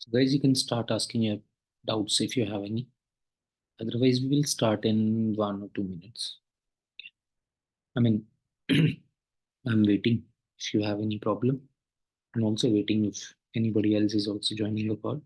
So guys, you can start asking your doubts if you have any. Otherwise, we will start in 1 or 2 minutes. I mean, I'm waiting if you have any problem, and also waiting if anybody else is also joining the call.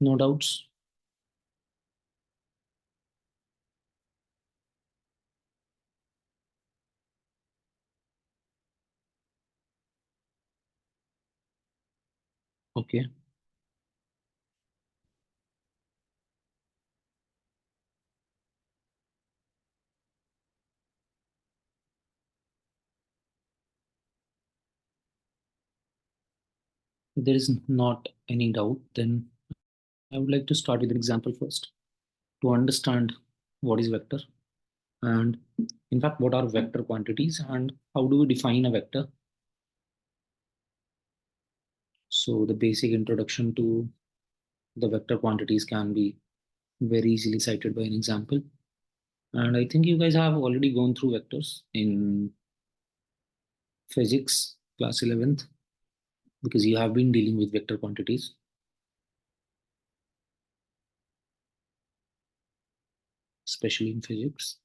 No doubts? Okay. If there is not any doubt, then I would like to start with an example first to understand what is vector and in fact what are vector quantities and how do we define a vector. So the basic introduction to the vector quantities can be very easily cited by an example. And I think you guys have already gone through vectors in physics class 11th because you have been dealing with vector quantities, especially in physics.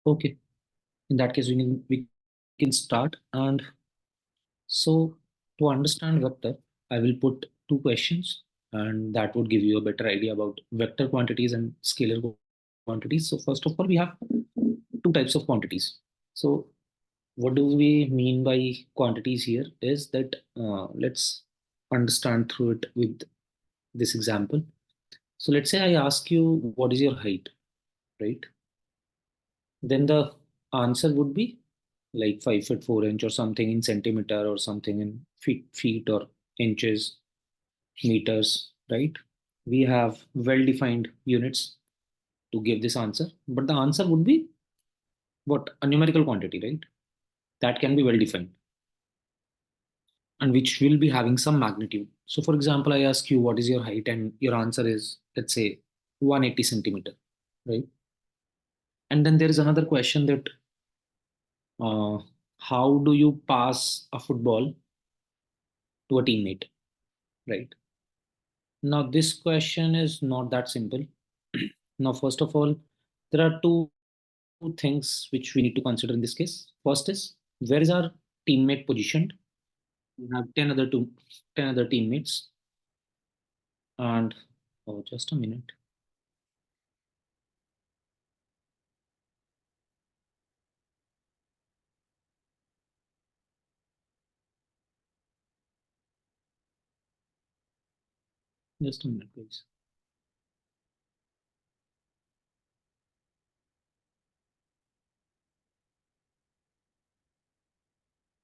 Okay, in that case, we can start. And so to understand vector, I will put two questions, and that would give you a better idea about vector quantities and scalar quantities. So first of all, we have two types of quantities. So what do we mean by quantities here is that let's understand through it with this example. So let's say I ask you, what is your height, right? Then the answer would be like 5 foot 4 inch or something in centimeter or something in feet or inches, meters, right? We have well-defined units to give this answer, but the answer would be what? A numerical quantity, right? That can be well defined and which will be having some magnitude. So, for example, I ask you, what is your height? And your answer is, let's say, 180 centimeter, right? And then there is another question that uh, how do you pass a football to a teammate, right? Now, this question is not that simple. Now, first of all, there are two things which we need to consider in this case. First is, where is our teammate positioned? We have 10 other teammates, and oh, just a minute. Just a minute, please.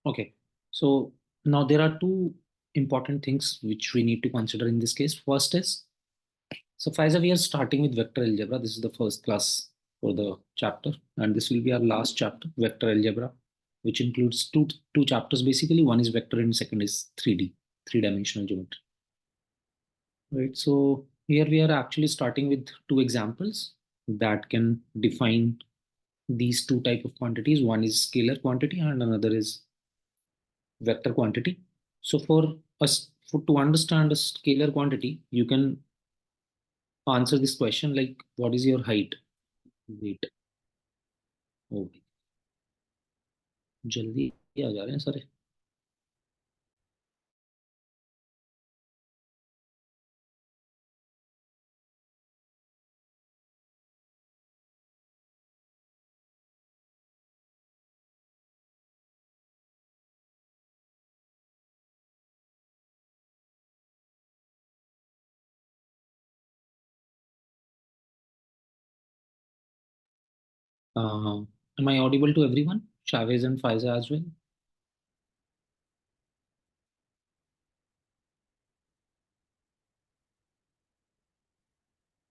Okay. So now there are two important things which we need to consider in this case. First is, so Faiza, we are starting with vector algebra. This is the first class for the chapter, and this will be our last chapter, vector algebra, which includes two chapters basically. One is vector and second is 3D, three-dimensional geometry. Right. So here we are actually starting with two examples that can define these two type of quantities. One is scalar quantity and another is vector quantity. So for us to understand a scalar quantity, you can answer this question like, what is your height? Wait, oh, जल्दी आ जा रहे हैं सारे. Am I audible to everyone? Chavez and Faiza as well?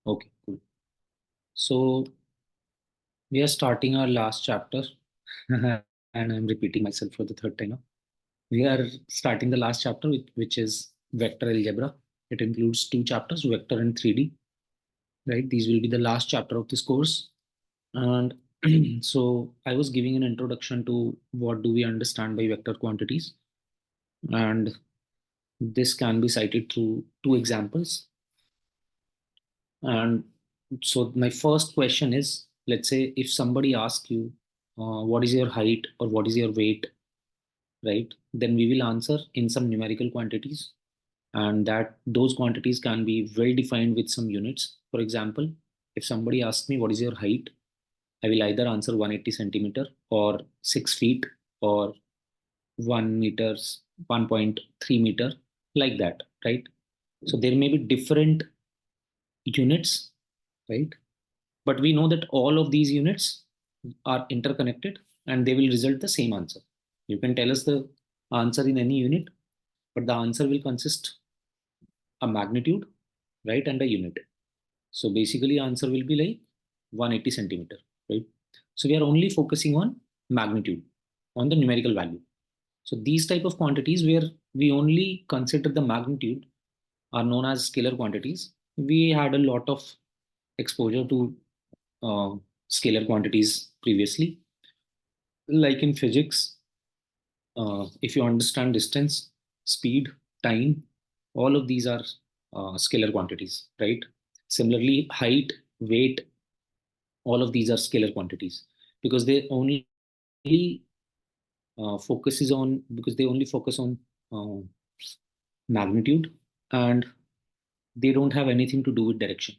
Okay, cool. So we are starting our last chapter, and I'm repeating myself for the third time now. We are starting the last chapter, which is vector algebra. It includes two chapters, vector and 3D, right? These will be the last chapter of this course. And so I was giving an introduction to what do we understand by vector quantities. And this can be cited through two examples. And so my first question is, let's say if somebody asks you, what is your height or what is your weight, right? Then we will answer in some numerical quantities, and that those quantities can be well defined with some units. For example, if somebody asks me what is your height, I will either answer 180 centimeter or 6 feet or 1 meters, 1.3 meter, like that, right? So there may be different units, right? But we know that all of these units are interconnected and they will result the same answer. You can tell us the answer in any unit, but the answer will consist a magnitude, right, and a unit. So basically answer will be like 180 centimeter, right? So we are only focusing on magnitude, on the numerical value. So these type of quantities where we only consider the magnitude are known as scalar quantities. We had a lot of exposure to uh, scalar quantities previously. Like in physics, if you understand distance, speed, time, all of these are scalar quantities, right? Similarly, height, weight, all of these are scalar quantities because they only they only focus on uh, magnitude, and they don't have anything to do with direction.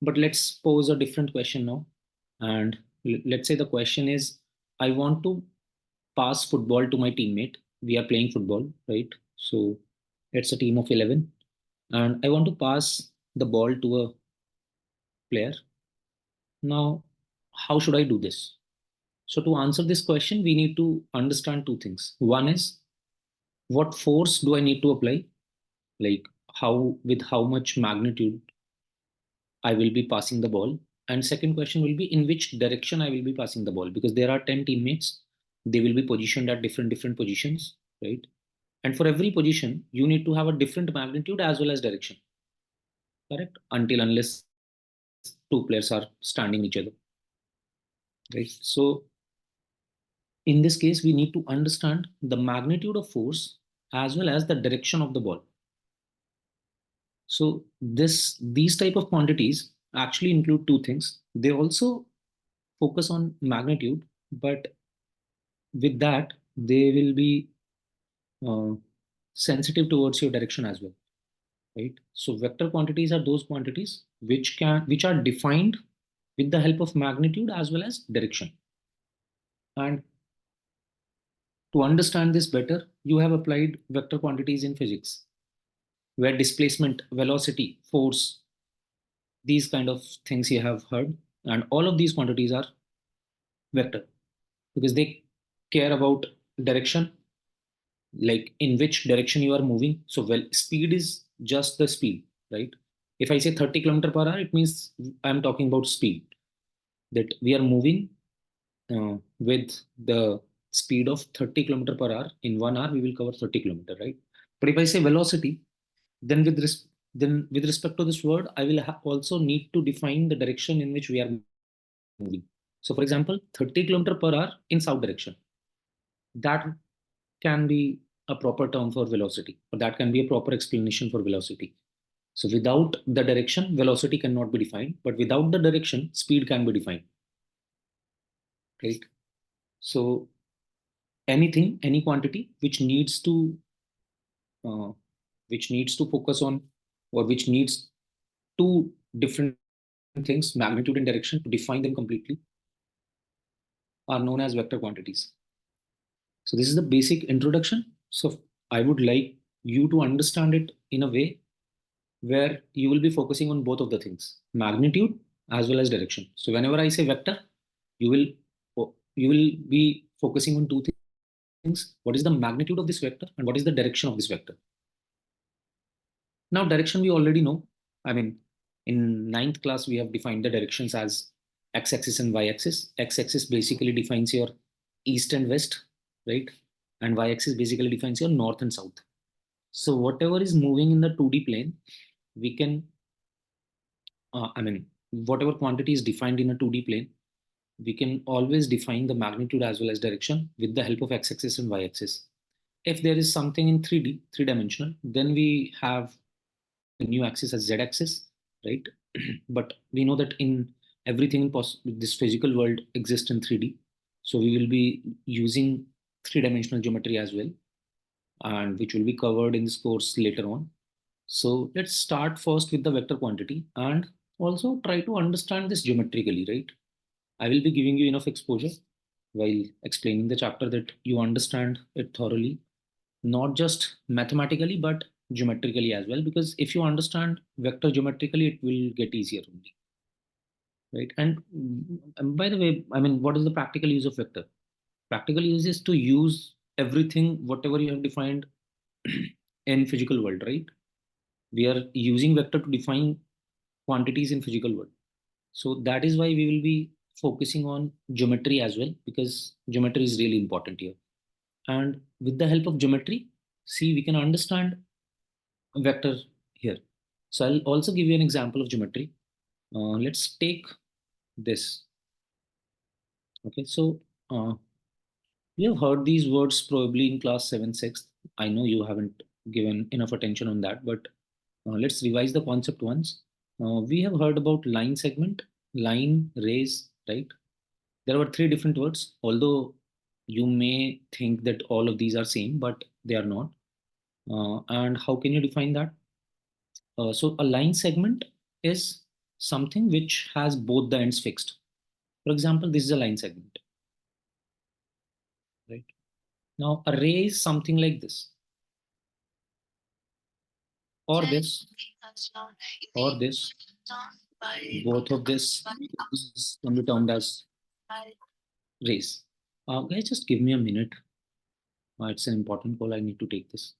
But let's pose a different question now. And let's say the question is, I want to pass football to my teammate. We are playing football, right? So it's a team of 11. And I want to pass the ball to a player. Now, how should I do this? So, to answer this question, we need to understand two things. One is, what force do I need to apply? Like, with how much magnitude I will be passing the ball. And second question will be, in which direction I will be passing the ball, because there are 10 teammates. They will be positioned at different positions, right? And for every position, you need to have a different magnitude as well as direction, correct? Until unless two players are standing each other, right? So in this case, we need to understand the magnitude of force as well as the direction of the ball. So these type of quantities actually include two things. They also focus on magnitude, but with that, they will be uh, sensitive towards your direction as well, right? So vector quantities are those quantities which are defined with the help of magnitude as well as direction. And to understand this better, you have applied vector quantities in physics, where displacement, velocity, force, these kind of things you have heard, and all of these quantities are vector because they care about direction, like in which direction you are moving. So, well, speed is just the speed, right? If I say 30 km per hour, it means I'm talking about speed, that we are moving with the speed of 30 km per hour. In 1 hour, we will cover 30 km, right? But if I say velocity, then with respect to this word, I will also need to define the direction in which we are moving. So, for example, 30 km per hour in south direction, that can be a proper term for velocity, or that can be a proper explanation for velocity. So without the direction, velocity cannot be defined, but without the direction, speed can be defined, right? So any quantity uh, which needs to focus on, or which needs two different things, magnitude and direction, to define them completely, are known as vector quantities. So this is the basic introduction. So I would like you to understand it in a way where you will be focusing on both of the things, magnitude as well as direction. So whenever I say vector, you you will be focusing on two things: what is the magnitude of this vector and what is the direction of this vector. Now direction we already know. I mean, in ninth class we have defined the directions as x-axis and y-axis. X-axis basically defines your east and west, right? And y-axis basically defines your north and south. So whatever is moving in the 2D plane, we can, whatever quantity is defined in a 2D plane, we can always define the magnitude as well as direction with the help of x-axis and y-axis. If there is something in 3D, three-dimensional, then we have the new axis as z-axis, right? But we know that in everything in this physical world exists in 3D. So we will be using three-dimensional geometry as well, and which will be covered in this course later on. So let's start first with the vector quantity and also try to understand this geometrically, right? I will be giving you enough exposure while explaining the chapter that you understand it thoroughly, not just mathematically, but geometrically as well. Because if you understand vector geometrically, it will get easier only, right? And by the way, I mean, what is the practical use of vector? Practical use is to use everything, whatever you have defined in physical world, right? We are using vector to define quantities in physical world. So that is why we will be focusing on geometry as well, because geometry is really important here. And with the help of geometry, see, we can understand a vector here. So I'll also give you an example of geometry. Let's take this. Okay, so you have heard these words probably in class 7, 6. I know you haven't given enough attention on that, but let's revise the concept once. We have heard about line segment, line, rays, right? There were three different words, although you may think that all of these are same, but they are not. And how can you define that? So a line segment is something which has both the ends fixed. For example, this is a line segment, right? Now a ray is something like this, or this, or this. Both of this can be termed as rays. Guys, just give me a minute. It's an important call. I need to take this.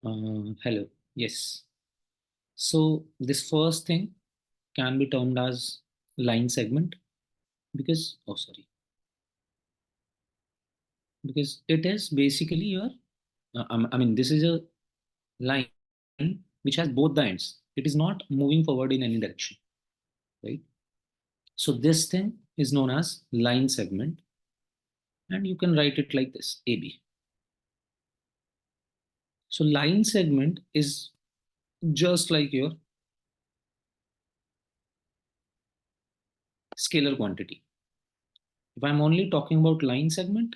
Hello. Yes. So this first thing can be termed as line segment because, oh, sorry, because it is basically your, I mean, this is a line which has both the ends. It is not moving forward in any direction, right? So this thing is known as line segment, and you can write it like this, AB. So line segment is just like your scalar quantity. If I'm only talking about line segment,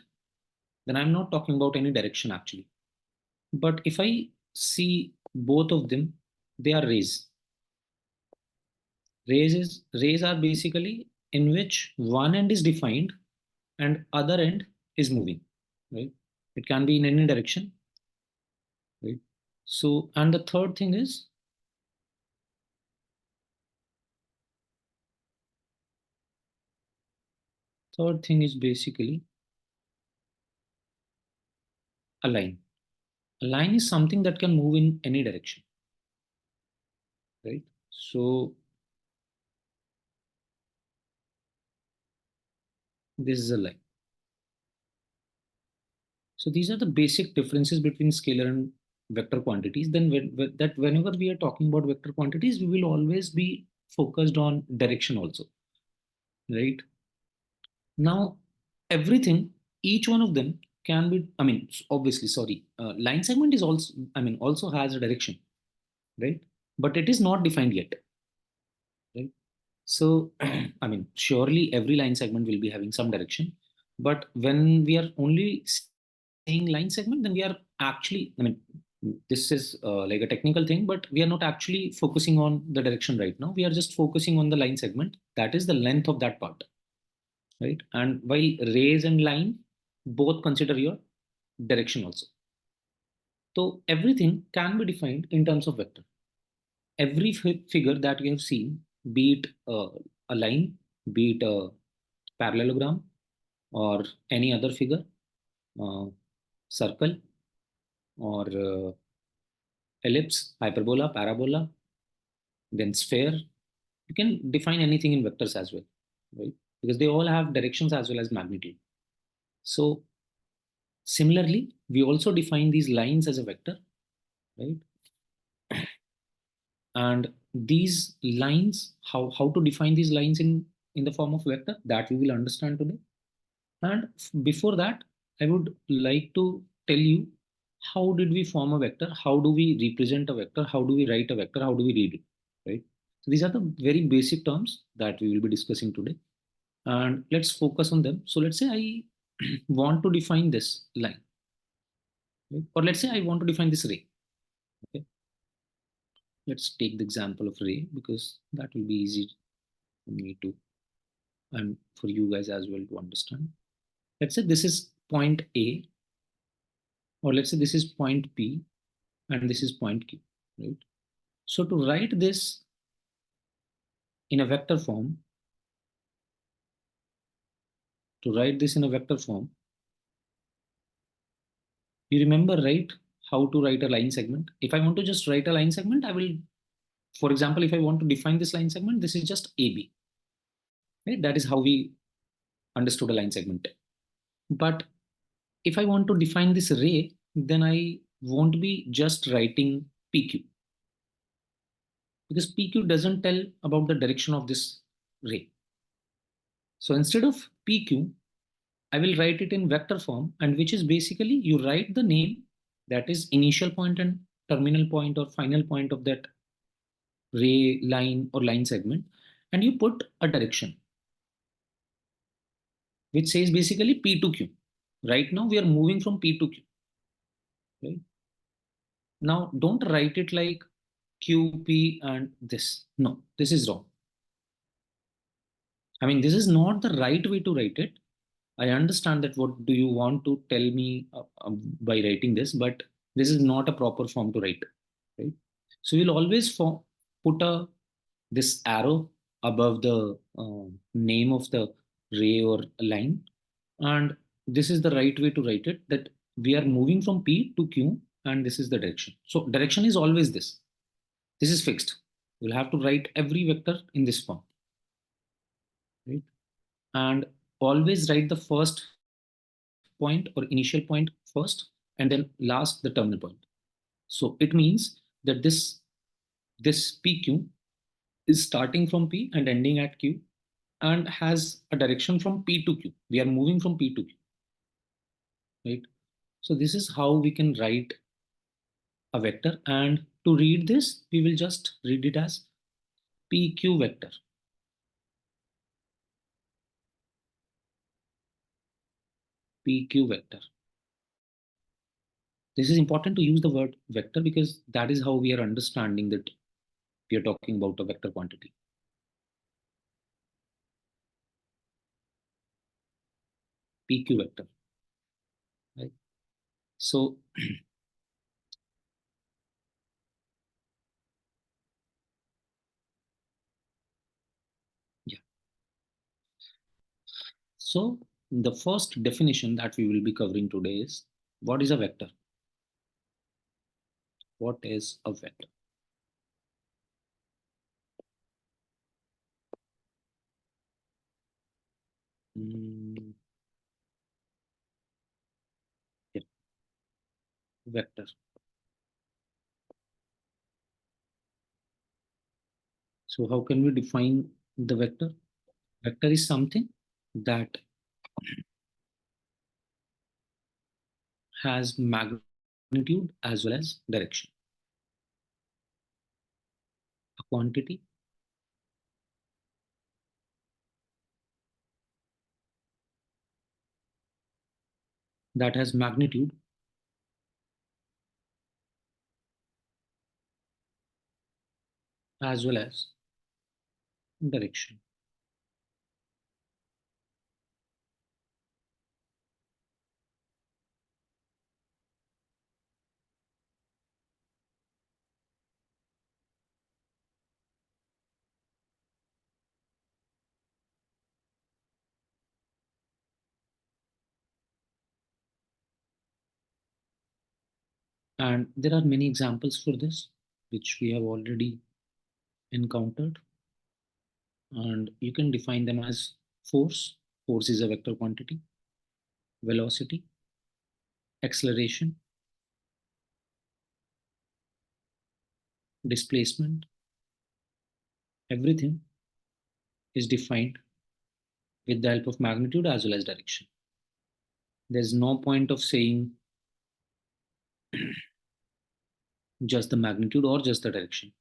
then I'm not talking about any direction actually. But if I see both of them, they are rays. Rays are basically in which one end is defined and other end is moving, right? It can be in any direction, right? So, and the third thing is basically a line. A line is something that can move in any direction, right? So this is a line. So these are the basic differences between scalar and vector quantities. Then that whenever we are talking about vector quantities, we will always be focused on direction also, right? Now, everything, each one of them can be, I mean, obviously, sorry, line segment is also, I mean, also has a direction, right? But it is not defined yet, right? So, I mean, surely every line segment will be having some direction. But when we are only saying line segment, then we are actually, I mean, this is like a technical thing, but we are not actually focusing on the direction right now. We are just focusing on the line segment. That is the length of that part, right? And while rays and line both consider your direction also. So everything can be defined in terms of vector. Every figure that you have seen, be it a line, be it a parallelogram, or any other figure, uh, circle, or ellipse, hyperbola, parabola, then sphere. You can define anything in vectors as well, right? Because they all have directions as well as magnitude. So similarly, we also define these lines as a vector, right? And these lines, how to define these lines in the form of vector, that we will understand today. And before that, I would like to tell you how did we form a vector, how do we represent a vector, how do we write a vector, how do we read it, right? So these are the very basic terms that we will be discussing today, and let's focus on them. So let's say I want to define this line, right? Or let's say I want to define this ray. Okay, let's take the example of ray because that will be easy for me to, and for you guys as well to understand. Let's say this is point A, or let's say this is point P, and this is point Q, right? So to write this in a vector form, to write this in a vector form, you remember, right, how to write a line segment? If I want to just write a line segment, I will, for example, if I want to define this line segment, this is just AB, right? That is how we understood a line segment. But if I want to define this ray, then I won't be just writing PQ because PQ doesn't tell about the direction of this ray. So instead of PQ, I will write it in vector form, and which is basically you write the name, that is initial point and terminal point or final point of that ray, line, or line segment, and you put a direction which says basically P to Q. Right now we are moving from P to Q. Right? Now don't write it like Q, P, and this. No, this is wrong. I mean, this is not the right way to write it. I understand that what do you want to tell me by writing this, but this is not a proper form to write, right? So you'll always put a this arrow above the name of the ray or line, and this is the right way to write it. That we are moving from P to Q, and this is the direction. So direction is always this. This is fixed. We'll have to write every vector in this form, right? And always write the first point or initial point first, and then last the terminal point. So it means that this PQ is starting from P and ending at Q, and has a direction from P to Q. We are moving from P to Q, right? So this is how we can write a vector. And to read this, we will just read it as PQ vector. PQ vector. This is important to use the word vector because that is how we are understanding that we are talking about a vector quantity. PQ vector, right? So yeah. So the first definition that we will be covering today is, what is a vector? What is a vector? Mm, yeah, vector. So how can we define the vector? Vector is something that has magnitude as well as direction. A quantity that has magnitude as well as direction. And there are many examples for this, which we have already encountered. And you can define them as force. Force is a vector quantity. Velocity, acceleration, displacement, everything is defined with the help of magnitude as well as direction. There's no point of saying just the magnitude or just the direction.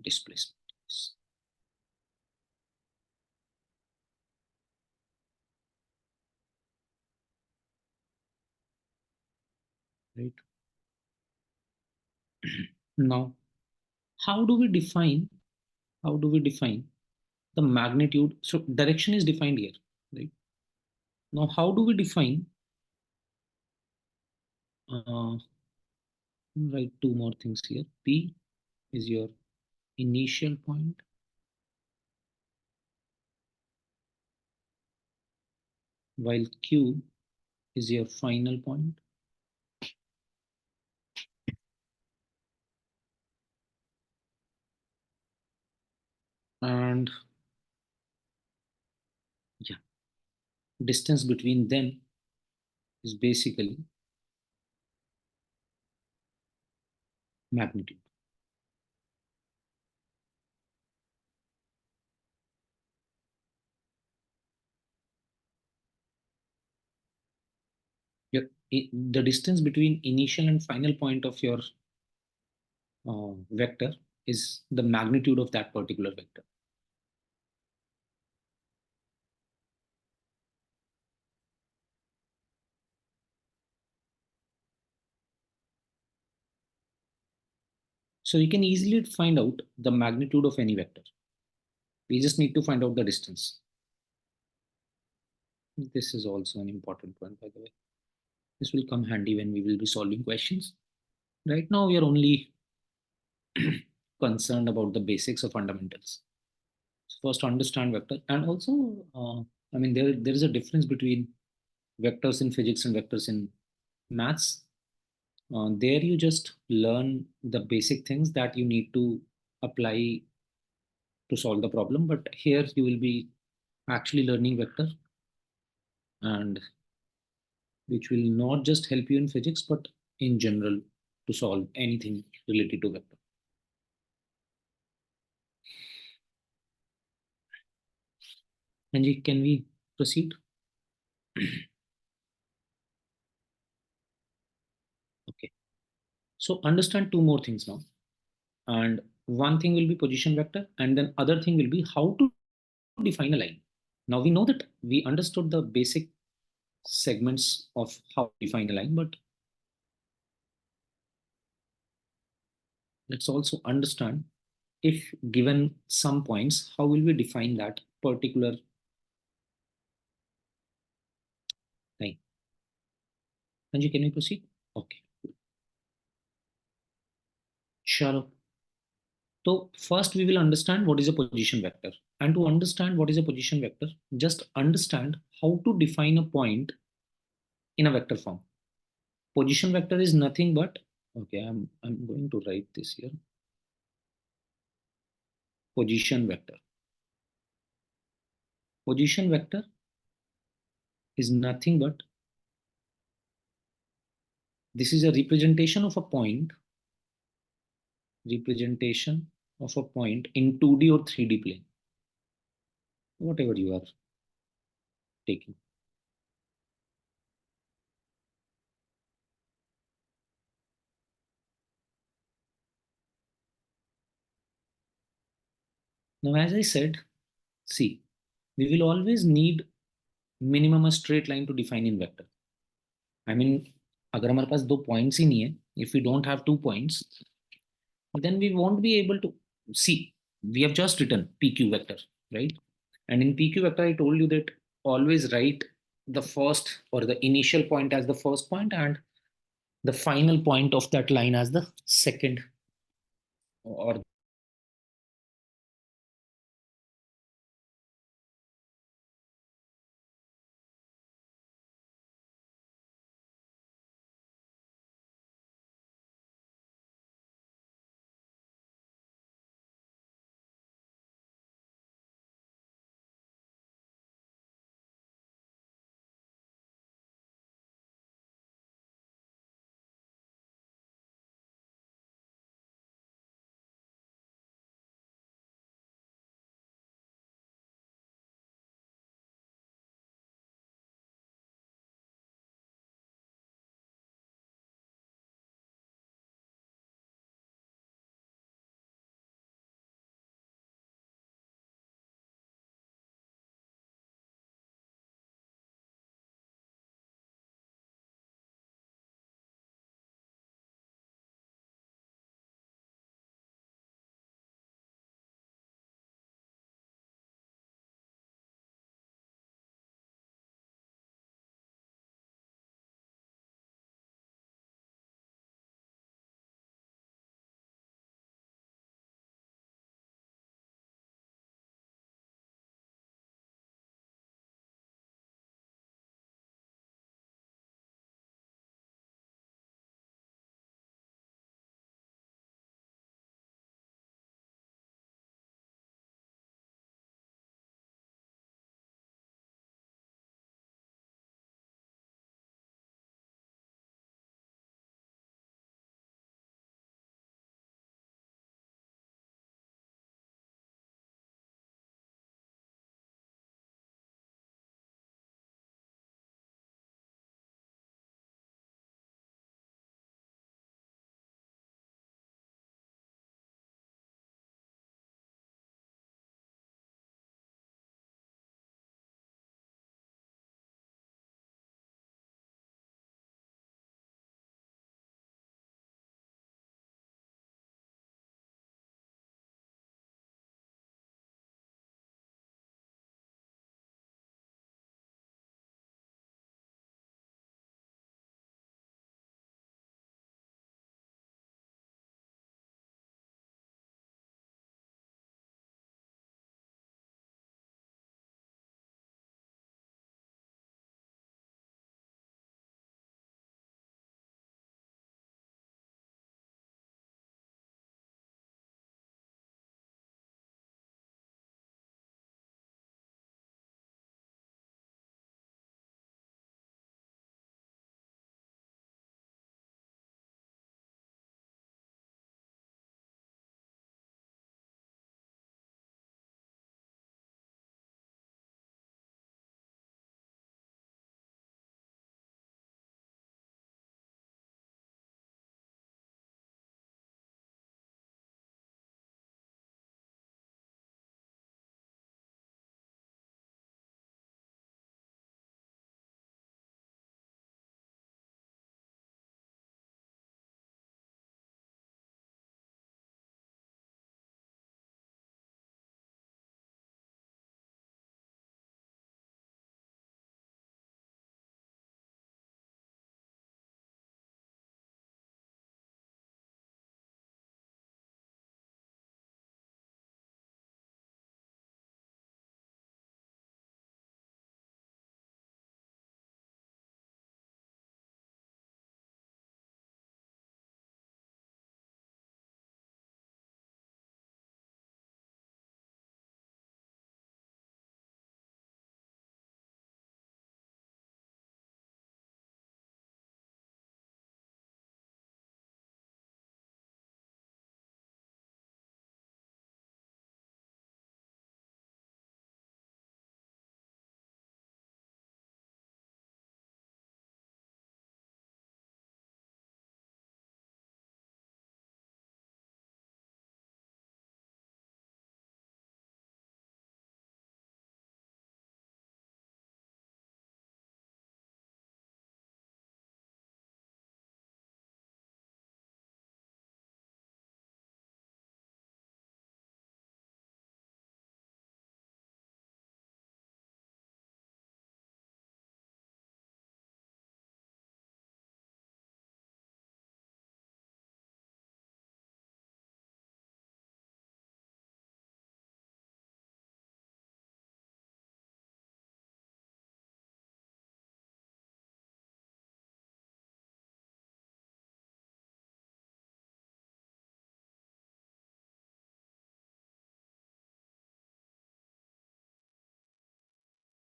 Displacement, right? Now, how do we define? How do we define the magnitude? So direction is defined here, right? Now, how do we define? Uh, write two more things here. P is your initial point, while Q is your final point. And yeah, distance between them is basically magnitude. The distance between initial and final point of your vector is the magnitude of that particular vector. So you can easily find out the magnitude of any vector. We just need to find out the distance. This is also an important one, by the way. This will come handy when we will be solving questions. Right now, we are only concerned about the basics of fundamentals. So first, understand vector, and also, I mean, there is a difference between vectors in physics and vectors in maths. There you just learn the basic things that you need to apply to solve the problem. But here you will be actually learning vector, and which will not just help you in physics but in general to solve anything related to vector. Anji, can we proceed? Okay. So understand two more things now. And one thing will be position vector, and then other thing will be how to define a line. Now we know that we understood the basic segments of how to define a line, but let's also understand, if given some points, how will we define that particular line? Anji, can we proceed? Okay. Chalo. So first we will understand what is a position vector. And to understand what is a position vector, just understand how to define a point in a vector form. Position vector is nothing but, okay, I'm going to write this here. Position vector. Position vector is nothing but, this is a representation of a point, representation of a point in 2D or 3D plane, whatever you are taking. Now, as I said, see, we will always need minimum a straight line to define in vector. I mean, अगर हमारे पास दो points ही नहीं है, if we don't have 2 points, then we won't be able to see. We have just written PQ vector, right? And in PQ vector, I told you that always write the first or the initial point as the first point and the final point of that line as the second, or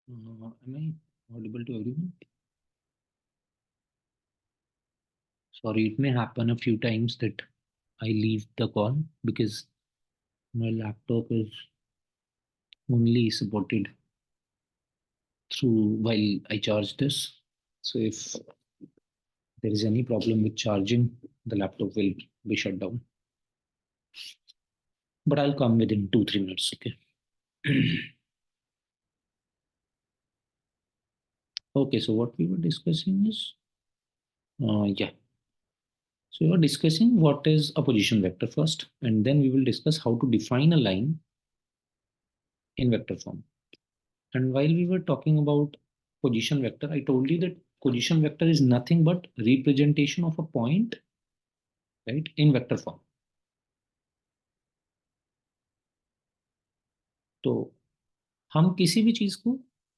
Am I audible to everyone? Sorry, it may happen a few times that I leave the call because my laptop is only supported through while I charge this. So if there is any problem with charging, the laptop will be shut down. But I'll come within 2-3 minutes. Okay. Okay. So what we were discussing is, yeah. So we were discussing what is a position vector first, and then we will discuss how to define a line in vector form. And while we were talking about position vector, I told you that position vector is nothing but representation of a point, right, in vector form. तो हम किसी भी चीज को,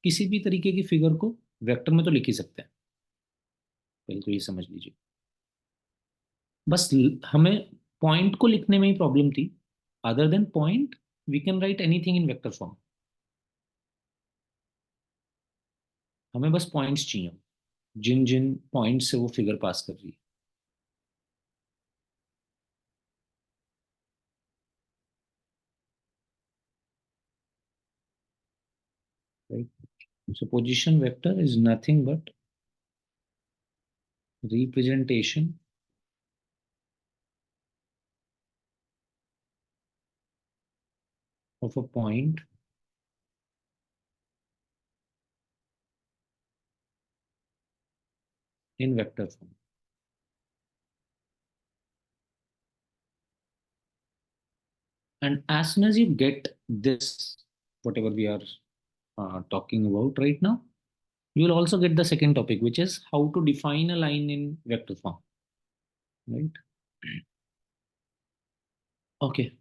किसी भी तरीके की फिगर को वेक्टर में तो लिख ही सकते हैं। पहले तो ये समझ लीजिए। बस हमें पॉइंट को लिखने में ही प्रॉब्लम थी। Other than point we can write anything in vector form. हमें बस पॉइंट्स चाहिए, जिन जिन पॉइंट से वो फिगर पास कर रही है, right. So position vector is nothing but representation of a point in vector form. And as soon as you get this, whatever we are talking about right now, you will also get the second topic, which is how to define a line in vector form, right? Okay,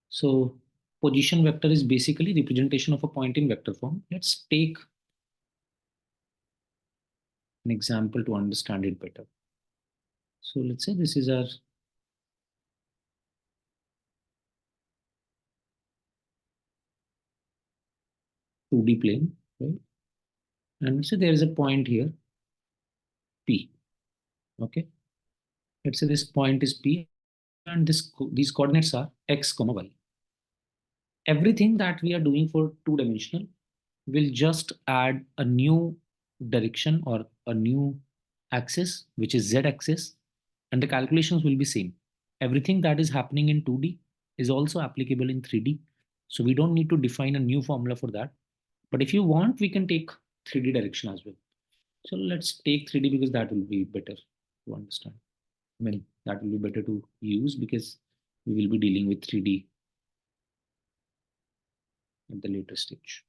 so position vector is basically representation of a point in vector form. Let's take an example to understand it better. So let's say this is our 2D plane, right? And let's say there is a point here, P. Okay, let's say this point is P, and these coordinates are x, comma y. Everything that we are doing for two-dimensional will just add a new direction or a new axis, which is z axis, and the calculations will be same. Everything that is happening in 2D is also applicable in 3D. So we don't need to define a new formula for that. But if you want, we can take 3D direction as well. So let's take 3D because that will be better to understand. I mean, that will be better to use because we will be dealing with 3D at the later stage.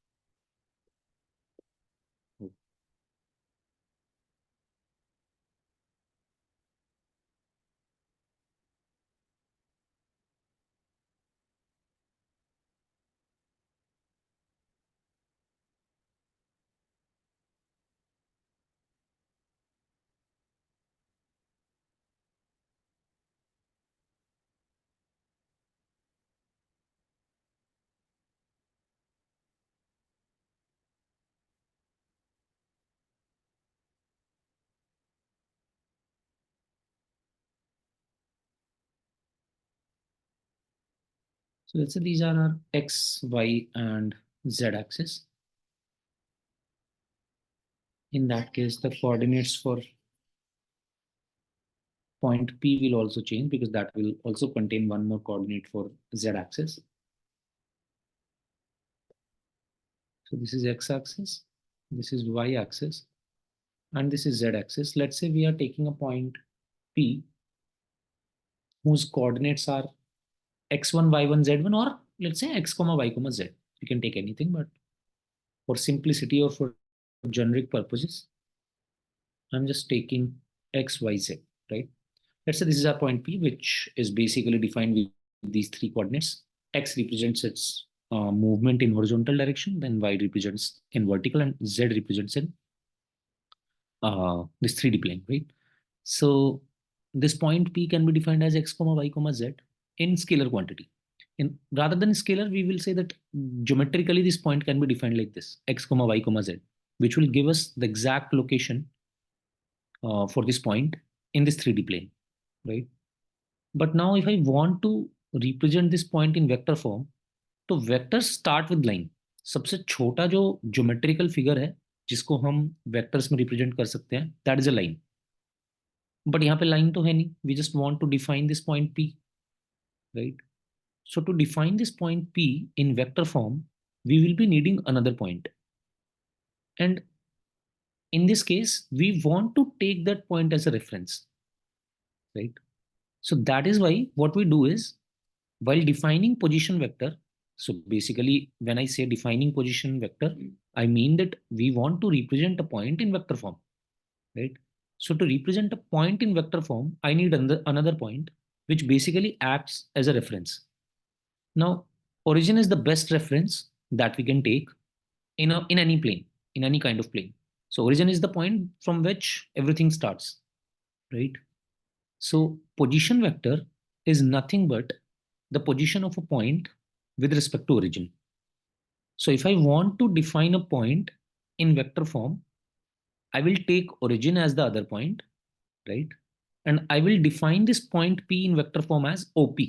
So let's say these are our x, y, and z axis. In that case, the coordinates for point P will also change because that will also contain one more coordinate for z axis. So this is x axis, this is y axis, and this is z axis. Let's say we are taking a point P whose coordinates are x1, y1, z1, or let's say x, y, z. You can take anything, but for simplicity or for generic purposes, I'm just taking x, y, z, right? Let's say this is our point P, which is basically defined with these three coordinates. X represents its movement in horizontal direction, then Y represents in vertical, and Z represents in this 3D plane, right? So this point P can be defined as x, y, z in scalar quantity. Rather than scalar, we will say that geometrically this point can be defined like this: x comma y comma z, which will give us the exact location for this point in this 3D plane, right? But now if I want to represent this point in vector form, तो vectors start with line. सबसे छोटा जो geometrical figure है जिसको हम vectors में represent कर सकते हैं, that is a line. But यहाँ पे लाइन तो है नहीं, we just want to define this point P, right? So to define this point P in vector form, we will be needing another point. And in this case, we want to take that point as a reference, right? So that is why what we do is, while defining position vector, so basically when I say defining position vector, I mean that we want to represent a point in vector form, right? So to represent a point in vector form, I need another point which basically acts as a reference. Now, origin is the best reference that we can take in any plane, in any kind of plane. So origin is the point from which everything starts, right? So position vector is nothing but the position of a point with respect to origin. So if I want to define a point in vector form, I will take origin as the other point, right? And I will define this point P in vector form as OP,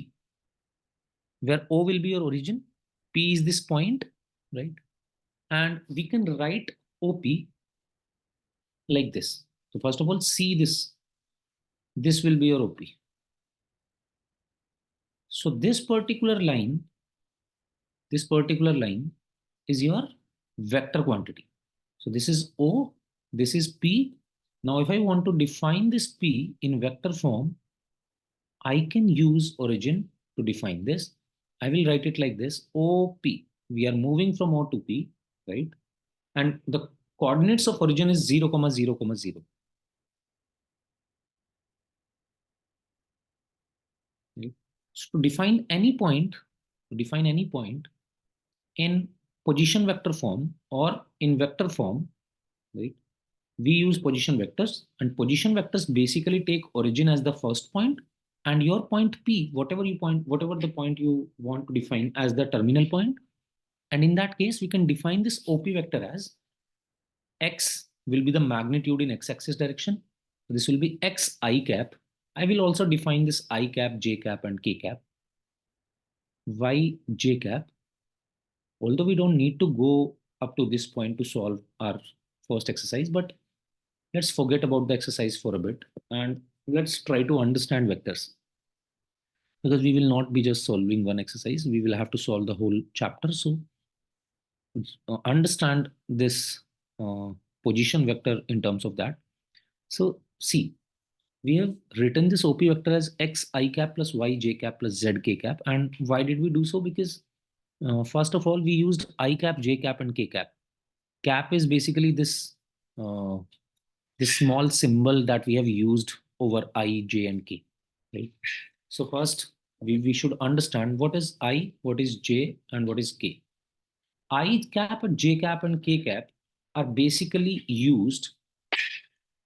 where O will be your origin, P is this point, right? And we can write OP like this. So first of all, see this. This will be your OP. So this particular line is your vector quantity. So this is O, this is P. Now if I want to define this P in vector form, I can use origin to define this. I will write it like this: OP. We are moving from O to P, right? And the coordinates of origin is 0, 0, 0. Right? So to define any point in position vector form or in vector form, right? We use position vectors, and position vectors basically take origin as the first point, and your point P, whatever the point you want to define as the terminal point. And in that case, we can define this OP vector as x will be the magnitude in x-axis direction. So this will be x I cap. I will also define this I cap, j cap, and k cap. Y j cap. Although we don't need to go up to this point to solve our first exercise, but let's forget about the exercise for a bit and let's try to understand vectors, because we will not be just solving one exercise, we will have to solve the whole chapter. So understand this uh, position vector in terms of that. So see, we have written this OP vector as x I cap plus y j cap plus z k cap. And why did we do so? Because first of all, we used I cap, j cap, and k cap. Cap is basically uh, this small symbol that we have used over I, j, and k, right? So first, we should understand what is I, what is j, and what is k. I cap, j cap, and k cap are basically used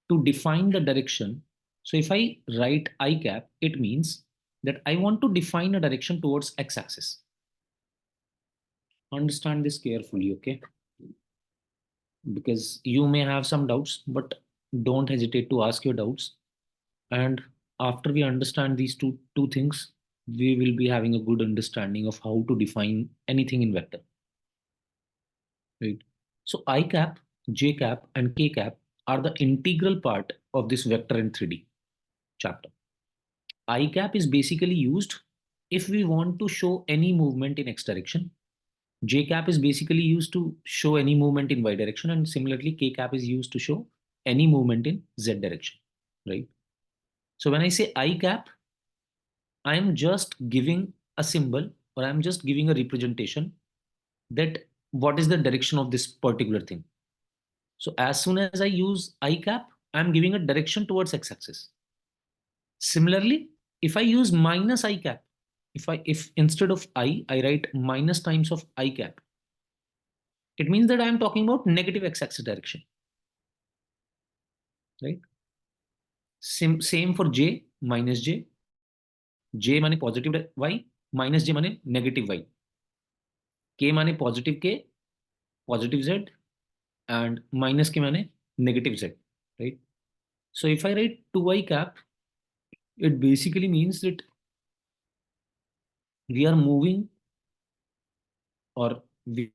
to define the direction. So if I write I cap, it means that I want to define a direction towards x-axis. Understand this carefully, okay? Because you may have some doubts, but don't hesitate to ask your doubts. And after we understand these two things, we will be having a good understanding of how to define anything in vector, right? So I cap, j cap, and k cap are the integral part of this vector in 3D chapter. I cap is basically used if we want to show any movement in x direction. J cap is basically used to show any movement in y direction, and similarly k cap is used to show any movement in z direction, right? So when I say I cap, I am just giving a symbol, or I'm just giving a representation that what is the direction of this particular thing. So as soon as I use I cap, I'm giving a direction towards x-axis. Similarly, if I use minus I cap, if instead of I write minus times of I cap, it means that I am talking about negative x-axis direction, right? Same for j, minus j, j माने positive y, minus जे माने negative Y, के माने positive Z, and minus के माने negative z, right? So if I write 2y cap, it basically means that we are moving, or we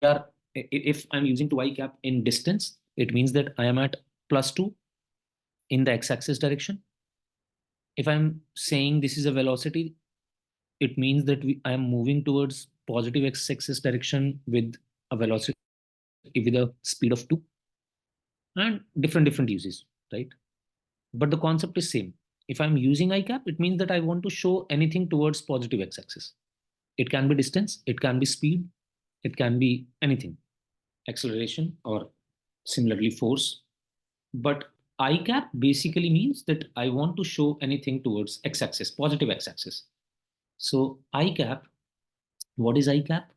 are, if I'm using 2y cap in distance, it means that I am at +2 in the x-axis direction. If I'm saying this is a velocity, it means that I am moving towards positive x-axis direction with a velocity with a speed of 2, and different uses, right? But the concept is same. If I'm using I cap, it means that I want to show anything towards positive x-axis. It can be distance, it can be speed, it can be anything, acceleration or similarly force. But I cap basically means that I want to show anything towards x-axis, positive x-axis. So I cap, what is I cap?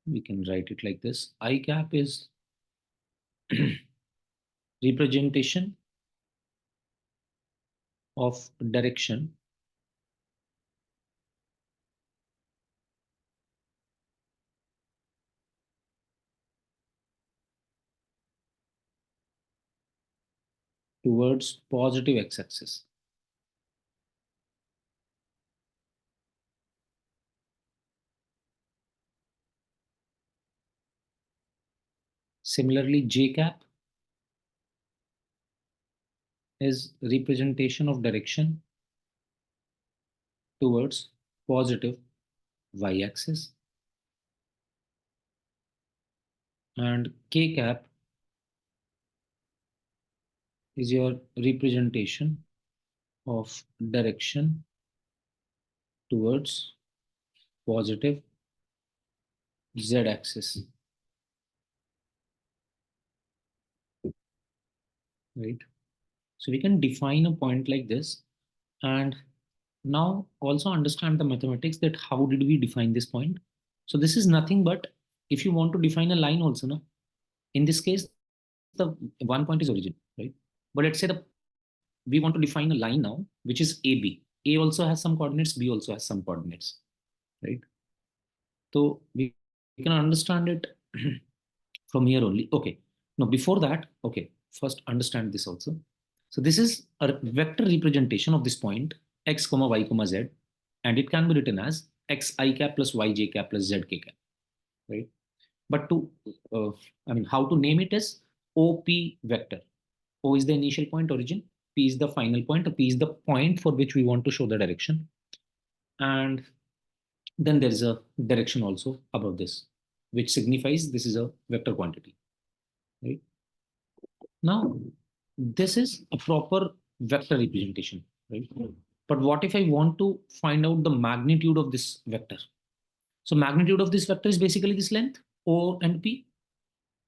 We can write it like this. I cap is representation of direction towards positive x-axis. Similarly, J cap is representation of direction towards positive y-axis, and K cap is your representation of direction towards positive z-axis, right? So we can define a point like this, and now also understand the mathematics that how did we define this point. So this is nothing but, if you want to define a line also, no, in this case the one point is origin, right? But let's say we want to define a line now which is AB. A also has some coordinates, B also has some coordinates, right? So we can understand it from here only. Okay. Now before that, okay, first understand this also. So this is a vector representation of this point x comma y comma z, and it can be written as xi cap plus yj cap plus zk cap, right? But to, I mean, how to name it is OP vector. O is the initial point, origin. P is the final point. Or P is the point for which we want to show the direction. And then there is a direction also above this, which signifies this is a vector quantity, right? Now, this is a proper vector representation, right? But what if I want to find out the magnitude of this vector? So magnitude of this vector is basically this length, O and P.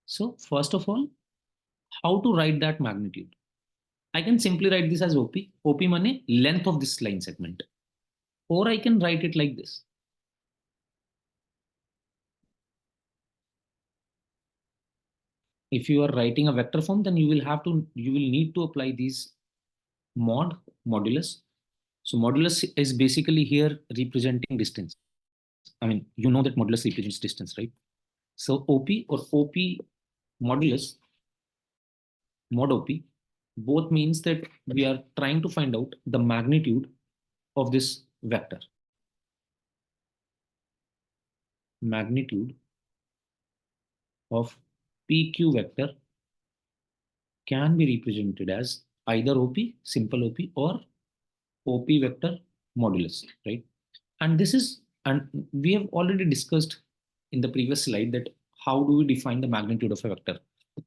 So first of all, how to write that magnitude? I can simply write this as OP. OP money length of this line segment. Or I can write it like this. If you are writing a vector form, then you will need to apply these modulus. So modulus is basically here representing distance. I mean, you know that modulus represents distance, right? So OP or OP modulus, mod OP, both means that we are trying to find out the magnitude of this vector. Magnitude of PQ vector can be represented as either OP, simple OP, or OP vector modulus, right? And this is, and we have already discussed in the previous slide that how do we define the magnitude of a vector?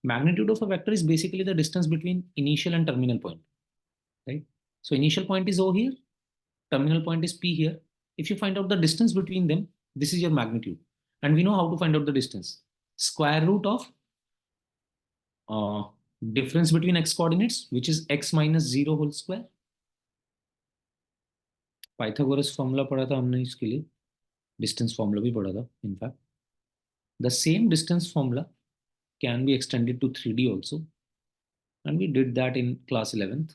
Magnitude of a vector is basically the distance between initial and terminal point, right? So initial point is O here, terminal point is P here. If you find out the distance between them, this is your magnitude. And we know how to find out the distance. Square root of uh, difference between x coordinates, which is x minus 0 whole square. Pythagoras formula पढ़ा था हमने इसके लिए, distance formula भी पढ़ा था in fact. The same distance formula can be extended to 3D also, and we did that in class 11th.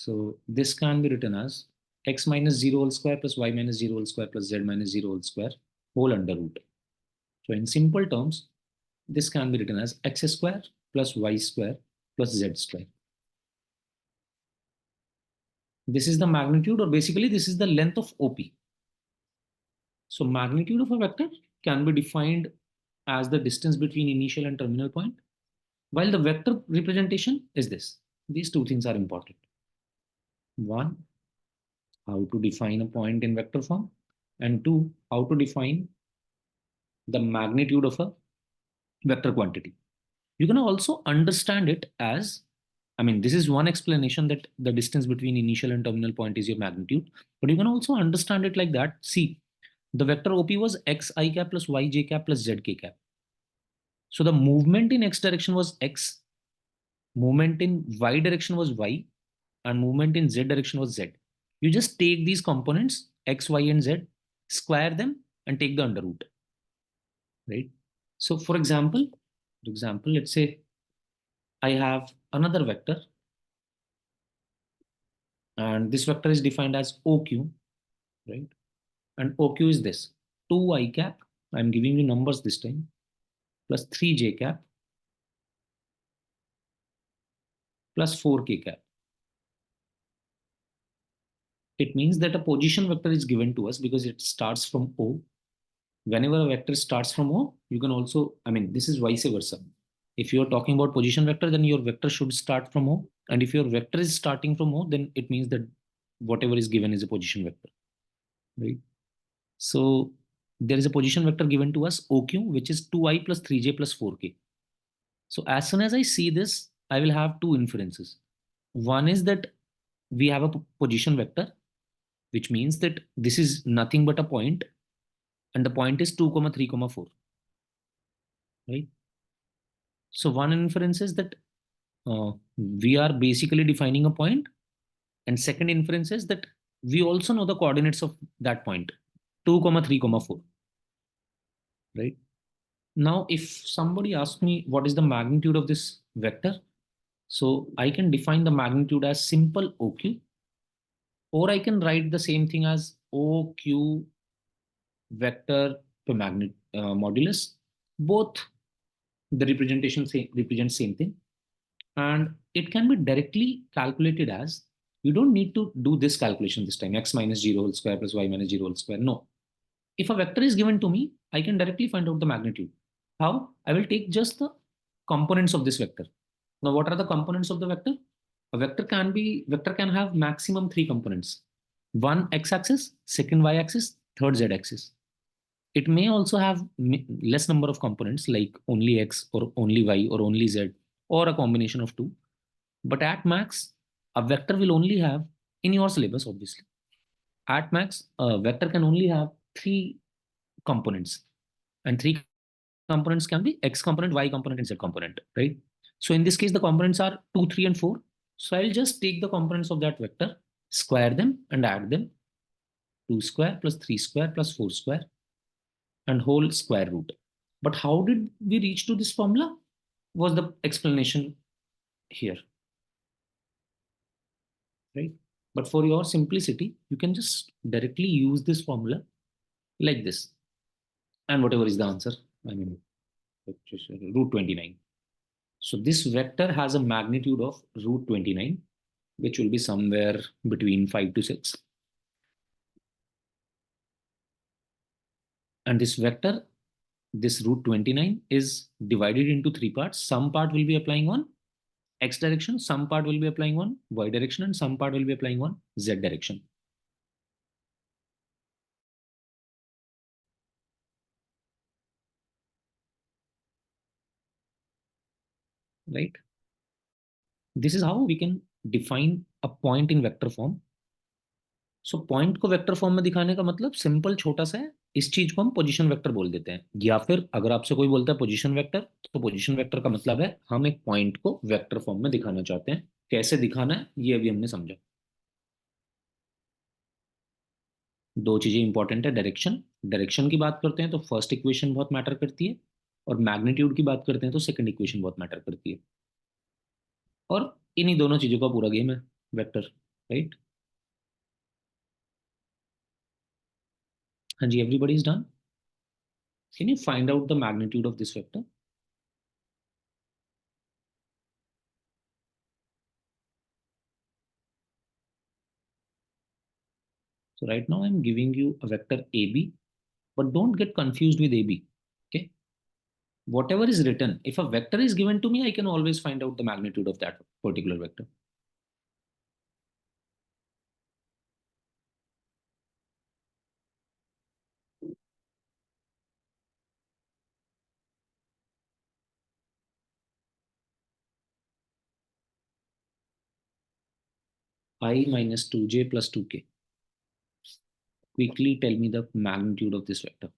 So this can be written as x minus 0 whole square plus y minus 0 whole square plus z minus 0 whole square whole under root. So in simple terms, this can be written as x square plus y square plus z square. This is the magnitude, or basically this is the length of OP. So magnitude of a vector can be defined as the distance between initial and terminal point, while the vector representation is this. These two things are important. One, how to define a point in vector form, and two, how to define the magnitude of a vector quantity. You can also understand it as, I mean, this is one explanation, that the distance between initial and terminal point is your magnitude, but you can also understand it like that. See, the vector OP was xi cap plus yj cap plus zk cap. So the movement in x direction was x, movement in y direction was y, and movement in z direction was z. You just take these components x, y, and z, square them, and take the under root, right? So for example, let's say I have another vector, and this vector is defined as OQ, right? And OQ is this: 2i cap, I'm giving you numbers this time, plus 3j cap plus 4k cap. It means that a position vector is given to us because it starts from O. Whenever a vector starts from O, you can also, I mean, this is vice versa. If you're talking about position vector, then your vector should start from O. And if your vector is starting from O, then it means that whatever is given is a position vector, right? So there is a position vector given to us, OQ, which is 2i plus 3j plus 4k. So as soon as I see this, I will have two inferences. One is that we have a position vector, which means that this is nothing but a point, and the point is 2 comma 3 comma 4, right? So one inference is that we are basically defining a point, and second inference is that we also know the coordinates of that point, 2 comma 3 comma 4, right? Now if somebody asks me what is the magnitude of this vector, so I can define the magnitude as simple OQ, or I can write the same thing as OQ vector per magnet modulus. Both the representation represent same thing, and it can be directly calculated as, you don't need to do this calculation this time, x minus 0 whole square plus y minus 0 whole square. No, if a vector is given to me, I can directly find out the magnitude. How? I will take just the components of this vector. Now what are the components of the vector? A vector can have maximum three components: one x-axis, second y-axis, third z-axis. It may also have less number of components, like only x or only y or only z, or a combination of two. But at max, a vector will only have, in your syllabus obviously, at max, a vector can only have three components. And three components can be x component, y component, and z component, right? So in this case, the components are 2, 3, and 4. So I'll just take the components of that vector, square them, and add them. 2 square plus 3 square plus 4 square, and whole square root. But how did we reach to this formula was the explanation here, right? But for your simplicity, you can just directly use this formula like this. And whatever is the answer, I mean, root 29. So this vector has a magnitude of root 29, which will be somewhere between 5 to 6. And this vector, this root 29, is divided into three parts. Some part will be applying on x direction, some part will be applying on y direction, and some part will be applying on z direction. Right? This is how we can define a point in vector form. So point को vector form में दिखाने का मतलब simple छोटा सा है, इस चीज को हम पोजीशन वेक्टर बोल देते हैं। या फिर अगर आपसे कोई बोलता है पोजीशन वेक्टर, तो पोजीशन वेक्टर का मतलब है हम एक पॉइंट को वेक्टर फॉर्म में दिखाना चाहते हैं। कैसे दिखाना है ये अभी हमने समझा। दो चीजें इंपॉर्टेंट है, डायरेक्शन, डायरेक्शन की बात करते हैं तो फर्स्ट इक्वेशन बहुत मैटर करती है, और मैग्नीट्यूड की बात करते हैं तो सेकंड इक्वेशन बहुत मैटर करती है। और इन्हीं दोनों चीजों का पूरा गेम है vector. right? And everybody is done. Can you find out the magnitude of this vector? So right now I'm giving you a vector AB, but don't get confused with AB. Okay. Whatever is written, if a vector is given to me, I can always find out the magnitude of that particular vector. I minus 2j plus 2k. Quickly tell me the magnitude of this vector.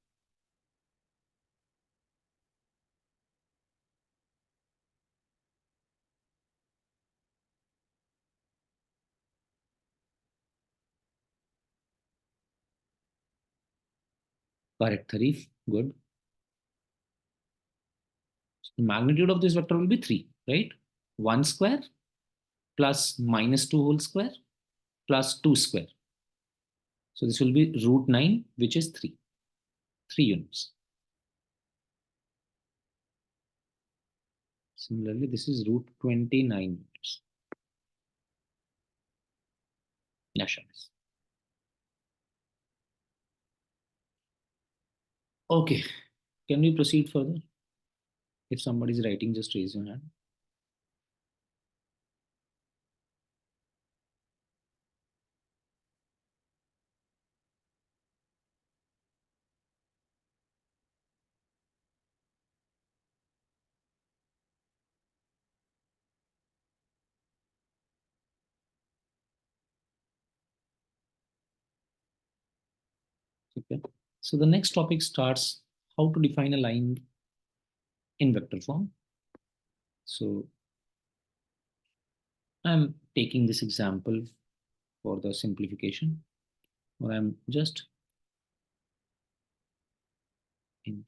Correct, Tharif. Good. So the magnitude of this vector will be 3, right? 1 square plus minus 2 whole square plus 2 square. So this will be root 9, which is 3. 3 units. Similarly, this is root 29 units. Nationals. Okay. Can we proceed further? If somebody is writing, just raise your hand. Okay. So the next topic starts how to define a line in vector form. So I'm taking this example for the simplification, or I'm just in,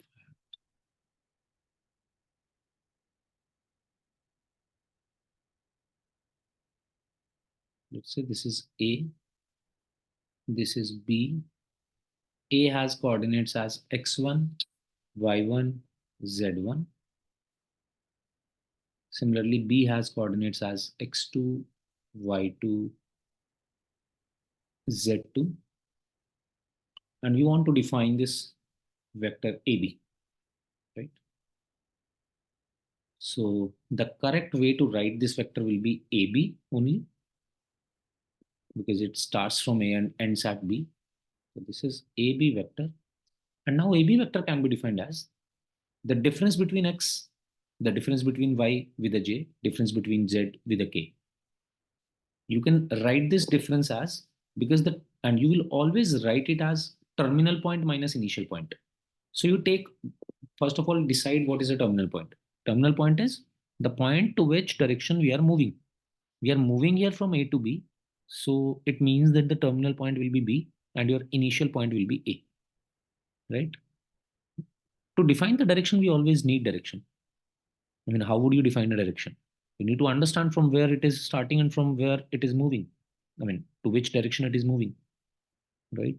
let's say this is A, this is B. A has coordinates as x1, y1, z1. Similarly, B has coordinates as x2, y2, z2. And we want to define this vector AB, right? So the correct way to write this vector will be AB only, because it starts from A and ends at B. So this is AB vector. And now AB vector can be defined as the difference between X, the difference between Y with a J, difference between Z with a K. You can write this difference as, because and you will always write it as terminal point minus initial point. So you take, first of all, decide what is a terminal point. Terminal point is the point to which direction we are moving. We are moving here from A to B. So it means that the terminal point will be B and your initial point will be A, right? To define the direction, we always need direction. I mean, how would you define a direction? You need to understand from where it is starting and from where it is moving. I mean, to which direction it is moving, right?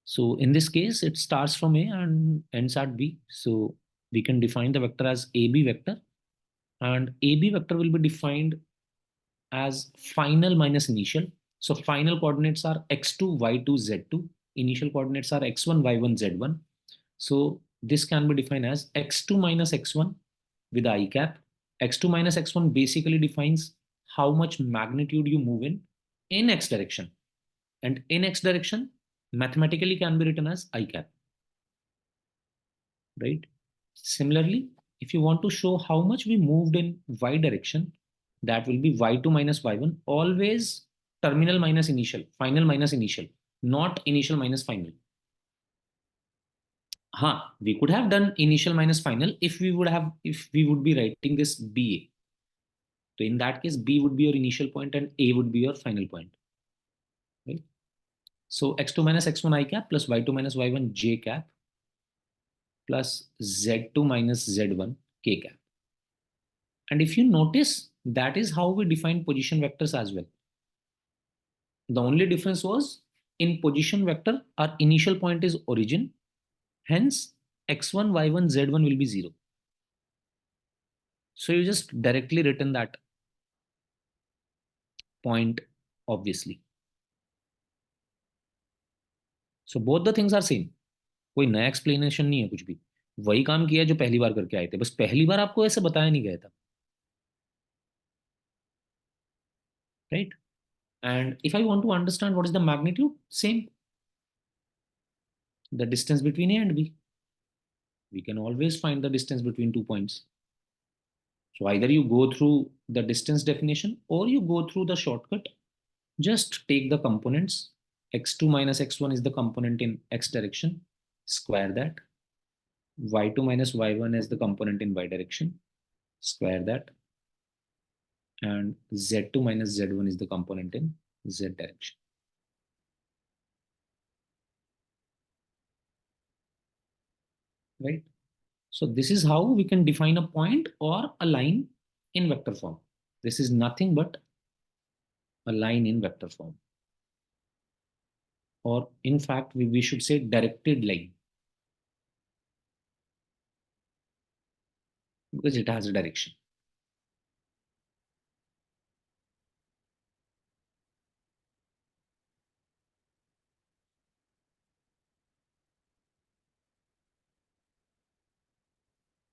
So in this case, it starts from A and ends at B. So we can define the vector as AB vector, and AB vector will be defined as final minus initial. So final coordinates are x2, y2, z2. Initial coordinates are x1, y1, z1. So this can be defined as x2 minus x1 with I cap. X2 minus x1 basically defines how much magnitude you move in x direction. And in x direction mathematically can be written as I cap, right? Similarly, if you want to show how much we moved in y direction, that will be y2 minus y1, always terminal minus initial, final minus initial, not initial minus final. We could have done initial minus final if we would be writing this BA. So in that case, B would be your initial point and A would be your final point, right? So x2 minus x1 I cap plus y2 minus y1 j cap plus z2 minus z1 k cap. And if you notice, that is how we define position vectors as well. The only difference was in position vector, our initial point is origin. Hence, x1, y1, z1 will be 0. So you just directly written that point, obviously. So both the things are same. कोई नया explanation नहीं है कुछ भी. वही काम किया जो पहली बार करके आए थे, बस पहली बार आपको ऐसे बताया नहीं गया था. Right? And if I want to understand what is the magnitude, same. The distance between A and B. We can always find the distance between 2 points. So either you go through the distance definition or you go through the shortcut. Just take the components. X2 minus x1 is the component in x direction. Square that. Y2 minus y1 is the component in y direction. Square that. And z2 minus z1 is the component in z direction. Right? So this is how we can define a point or a line in vector form. This is nothing but a line in vector form. Or in fact, we should say directed line, because it has a direction.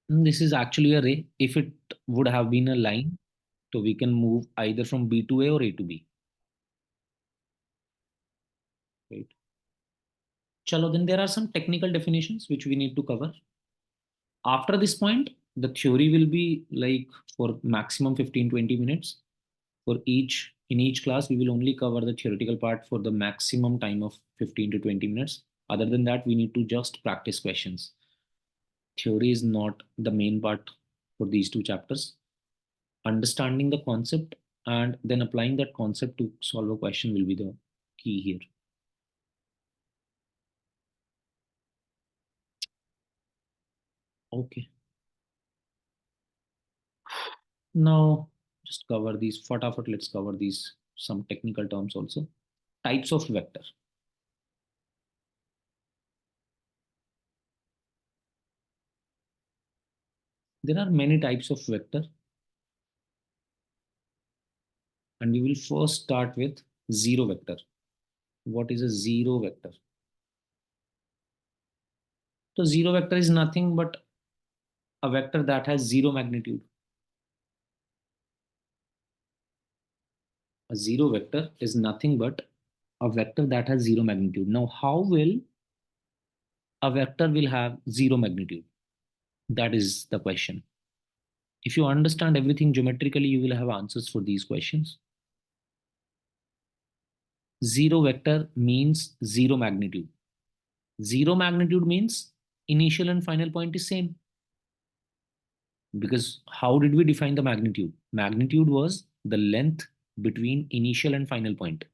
This is actually a ray. If it would have been a line, so we can move either from B to A or A to B. Right. Chalo, then there are some technical definitions which we need to cover. After this point, the theory will be like for maximum 15-20 minutes. For each in each class, we will only cover the theoretical part for the maximum time of 15 to 20 minutes. Other than that, we need to just practice questions. Theory is not the main part for these two chapters. Understanding the concept and then applying that concept to solve a question will be the key here. Okay. Now just cover these. Fatafat, let's cover these some technical terms also. Types of vector. There are many types of vector, and we will first start with zero vector. What is a zero vector? So zero vector is nothing but a vector that has zero magnitude. A zero vector is nothing but a vector that has zero magnitude. Now, how will a vector will have zero magnitude? That is the question. If you understand everything geometrically, you will have answers for these questions. Zero vector means zero magnitude. Zero magnitude means initial and final point is same. Because how did we define the magnitude? Magnitude was the length between initial and final point.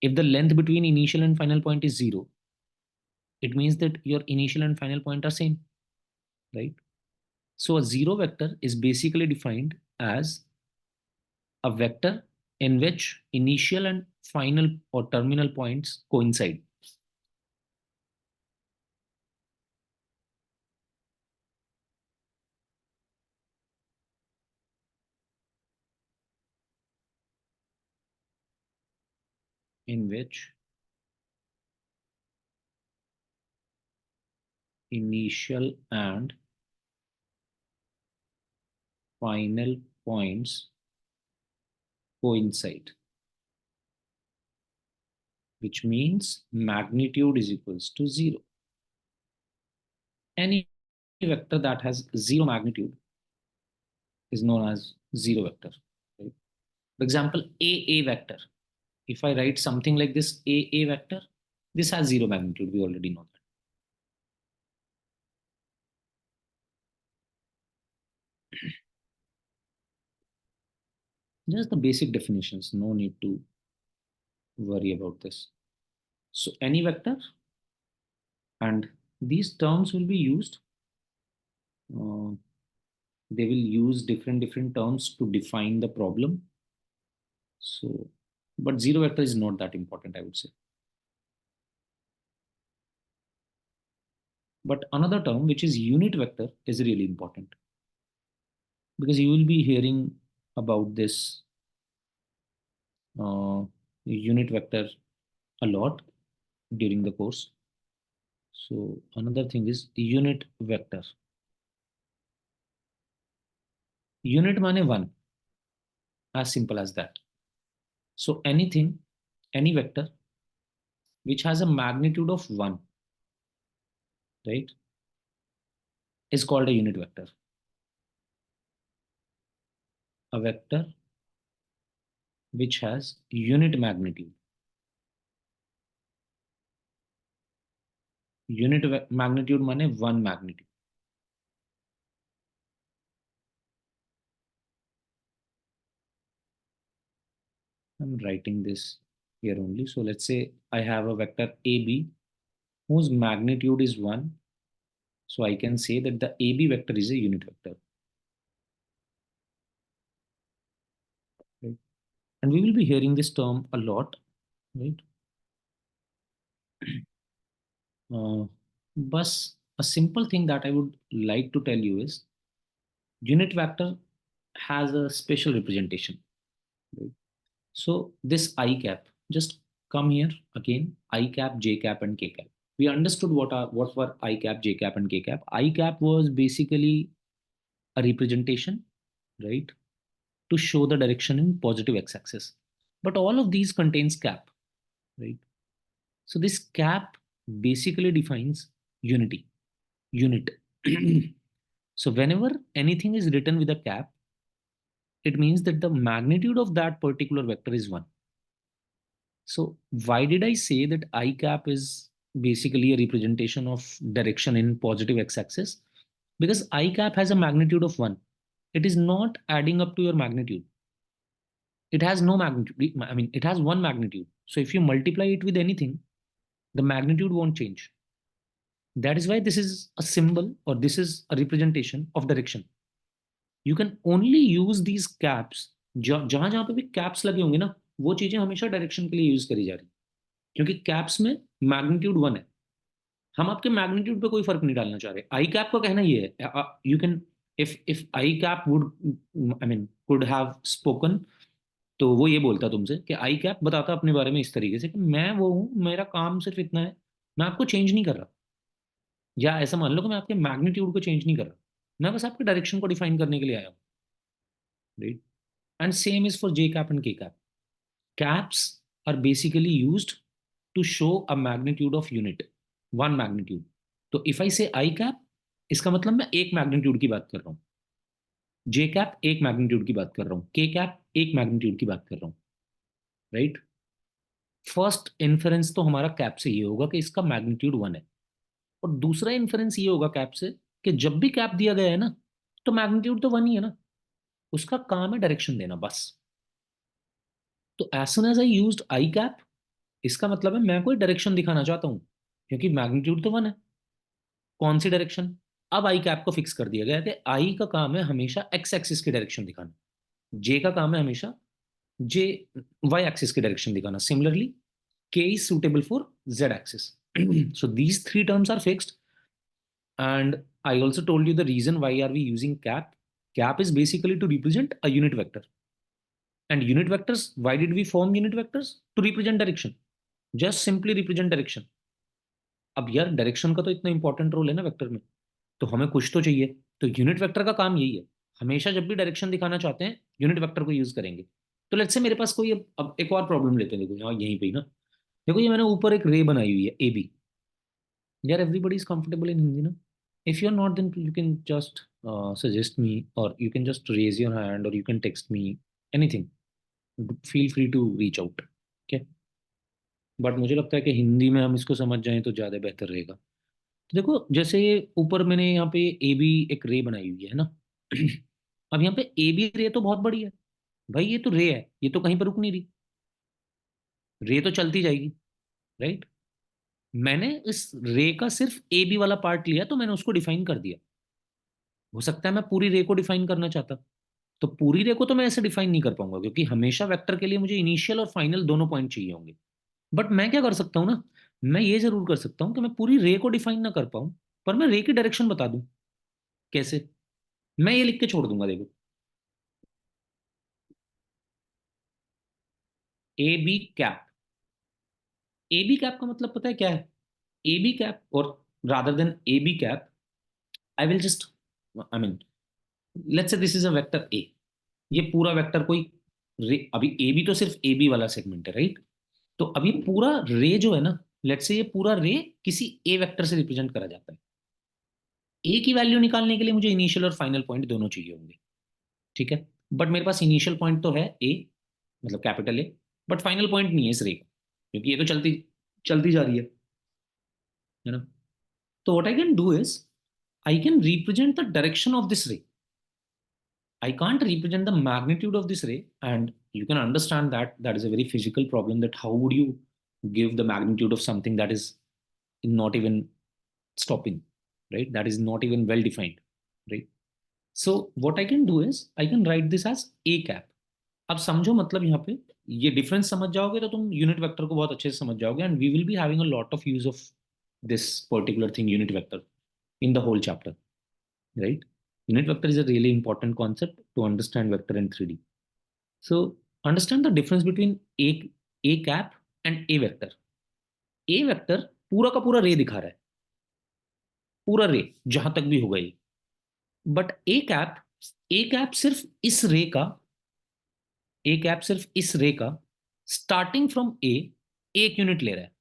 If the length between initial and final point is zero, it means that your initial and final point are same, right? So a zero vector is basically defined as a vector in which initial and final or terminal points coincide. In which initial and final points coincide, which means magnitude is equals to zero. Any vector that has zero magnitude is known as zero vector. Right? For example, A vector. If I write something like this, A vector, this has zero magnitude. We already know that. Just the basic definitions. No need to worry about this. So any vector, and these terms will be used. Uh, they will use different terms to define the problem. So but zero vector is not that important, I would say. But another term, which is unit vector, is really important, because you will be hearing about this uh, unit vector a lot during the course. So another thing is unit vector. Unit माने one, as simple as that. So anything, any vector which has a magnitude of one, right, is called a unit vector. A vector which has unit magnitude. Magnitude माने one magnitude. I'm writing this here only. So let's say I have a vector AB whose magnitude is 1. So I can say that the AB vector is a unit vector. Right? And we will be hearing this term a lot, right? But a simple thing that I would like to tell you is unit vector has a special representation. Right? So this I cap, just come here again, I cap, J cap, and K cap. We understood what were I cap, J cap, and K cap. I cap was basically a representation, right, to show the direction in positive x-axis. But all of these contains cap, right? So this cap basically defines unity, unit. So whenever anything is written with a cap, it means that the magnitude of that particular vector is 1. So why did I say that I cap is basically a representation of direction in positive x-axis? Because I cap has a magnitude of 1. It is not adding up to your magnitude. It has no magnitude. I mean, it has one magnitude. So if you multiply it with anything, the magnitude won't change. That is why this is a symbol, or this is a representation of direction. You can only use these caps. जहां जहां पे भी caps लगे होंगे ना, वो चीजें हमेशा डायरेक्शन के लिए यूज करी जा रही, क्योंकि कैप्स में मैग्नीट्यूड 1 है. हम आपके मैग्नीट्यूड पे कोई फर्क नहीं डालना चाह रहे. आई कैप का कहना ये है, you can, if I cap would, I mean could have spoken, तो वो ये बोलता तुमसे कि आई कैप बताता अपने बारे में इस तरीके से कि मैं वो हूँ, मेरा काम सिर्फ इतना है, मैं आपको चेंज नहीं कर रहा. या ऐसा मान लो कि मैं आपके मैग्नीट्यूड को चेंज नहीं कर रहा, मैं बस आपके डायरेक्शन को डिफाइन करने के लिए आया हूँ, right. And same is for J cap and K cap. Caps are basically used to show a magnitude of unit, one magnitude. तो if I say I cap, इसका मतलब मैं एक मैग्नीट्यूड की बात कर रहा हूँ. जे कैप एक मैग्नीट्यूड की बात कर रहा हूँ. के कैप एक मैग्नीट्यूड की बात कर रहा हूँ, राइट. फर्स्ट इन्फरेंस तो हमारा कैप से ये होगा कि इसका मैग्नीट्यूड 1 है. और दूसरा इन्फरेंस ये होगा कैप से कि जब भी कैप दिया गया है ना, तो मैग्नीट्यूड तो 1 ही है ना, उसका काम है डायरेक्शन देना बस. तो as soon as I used I cap, इसका मतलब है मैं कोई डायरेक्शन दिखाना चाहता हूं, क्योंकि मैग्नीट्यूड तो 1 है. कौन सी डायरेक्शन? अब आई कैप को फिक्स कर दिया गया है कि आई का काम है हमेशा एक्स एक्सिस की डायरेक्शन दिखाना, जे का काम है हमेशा जे वाई एक्सिस की डायरेक्शन दिखाना. सिमिलरली के is suitable for Z axis. So these three terms are fixed. And I also told you the reason why are we using cap. Cap is basically to represent a unit vector. And unit vectors, why did we form unit vectors? To represent direction. Just simply represent direction. अब यार direction का तो इतना important role है ना vector में, तो हमें कुछ तो चाहिए. तो यूनिट वेक्टर का काम यही है, हमेशा जब भी डायरेक्शन दिखाना चाहते हैं यूनिट वेक्टर को यूज करेंगे. तो लेट्स से मेरे पास कोई, अब एक और प्रॉब्लम लेते हैं. देखो यहाँ यहीं पे ही ना, देखो ये मैंने ऊपर एक रे बनाई हुई है ए बी. यार everybody is comfortable in Hindi ना. If you're not, then you can just suggest me, or you can just raise your hand, or you can text me, anything. Feel free to reach out. Okay. But मुझे लगता है कि हिंदी में हम इसको समझ जाएं तो ज़्यादा बेहतर रहेगा. तो देखो जैसे ये ऊपर मैंने यहाँ पे ए बी एक रे बनाई हुई है ना. अब यहाँ पे ए बी रे तो बहुत बड़ी है भाई, ये तो रे है, ये तो कहीं पर रुक नहीं रही, रे तो चलती जाएगी, राइट. मैंने इस रे का सिर्फ ए बी वाला पार्ट लिया, तो मैंने उसको डिफाइन कर दिया. हो सकता है मैं पूरी रे को डिफाइन करना चाहता, तो पूरी रे को तो मैं ऐसे डिफाइन नहीं कर पाऊंगा, क्योंकि हमेशा वेक्टर के लिए मुझे इनिशियल और फाइनल दोनों पॉइंट चाहिए होंगे। बट मैं क्या कर सकता हूँ ना, मैं ये जरूर कर सकता हूँ कि मैं पूरी रे को डिफाइन ना कर पाऊं, पर मैं रे की डायरेक्शन बता दूं। कैसे? मैं ये लिख के छोड़ दूंगा, देखो, A B cap. A B cap का मतलब पता है क्या है? ए बी कैप, और rather than A B cap, I will just, I mean, let's say this is a vector A. ये पूरा वेक्टर कोई रे, अभी ए बी तो सिर्फ ए बी वाला सेगमेंट है, राइट? तो अभी पूरा रे जो है ना, लेट्स से ये पूरा रे किसी ए वेक्टर से रिप्रेजेंट करा जाता है। ए की वैल्यू निकालने के लिए मुझे इनिशियल और फाइनल पॉइंट दोनों चाहिए होंगे, ठीक है? बट मेरे पास इनिशियल पॉइंट तो है ए, मतलब capital A, but final point नहीं है इस रे का, क्योंकि ये तो चलती चलती जा रही है ना? तो what I can do is, I can represent the direction of this रे। I can't represent the magnitude of this ray, and you can understand that that is a very physical problem. That how would you give the magnitude of something that is not even stopping, right? That is not even well defined, right? So what I can do is I can write this as a cap. अब समझो, मतलब यहाँ पे ये difference समझ जाओगे तो तुम यूनिट वेक्टर को बहुत अच्छे से समझ जाओगे, and we will be having a lot of use of this particular thing, unit vector, in the whole chapter, right? Unit vector is a really important concept to understand vector in 3D. So understand the difference between a cap and a vector. A vector पूरा का पूरा रे दिखा रहा है, पूरा रे जहां तक भी होगा ये। बट ए कैप सिर्फ इस रे का, ए कैप सिर्फ इस रे का स्टार्टिंग फ्रॉम ए एक यूनिट ले रहा है।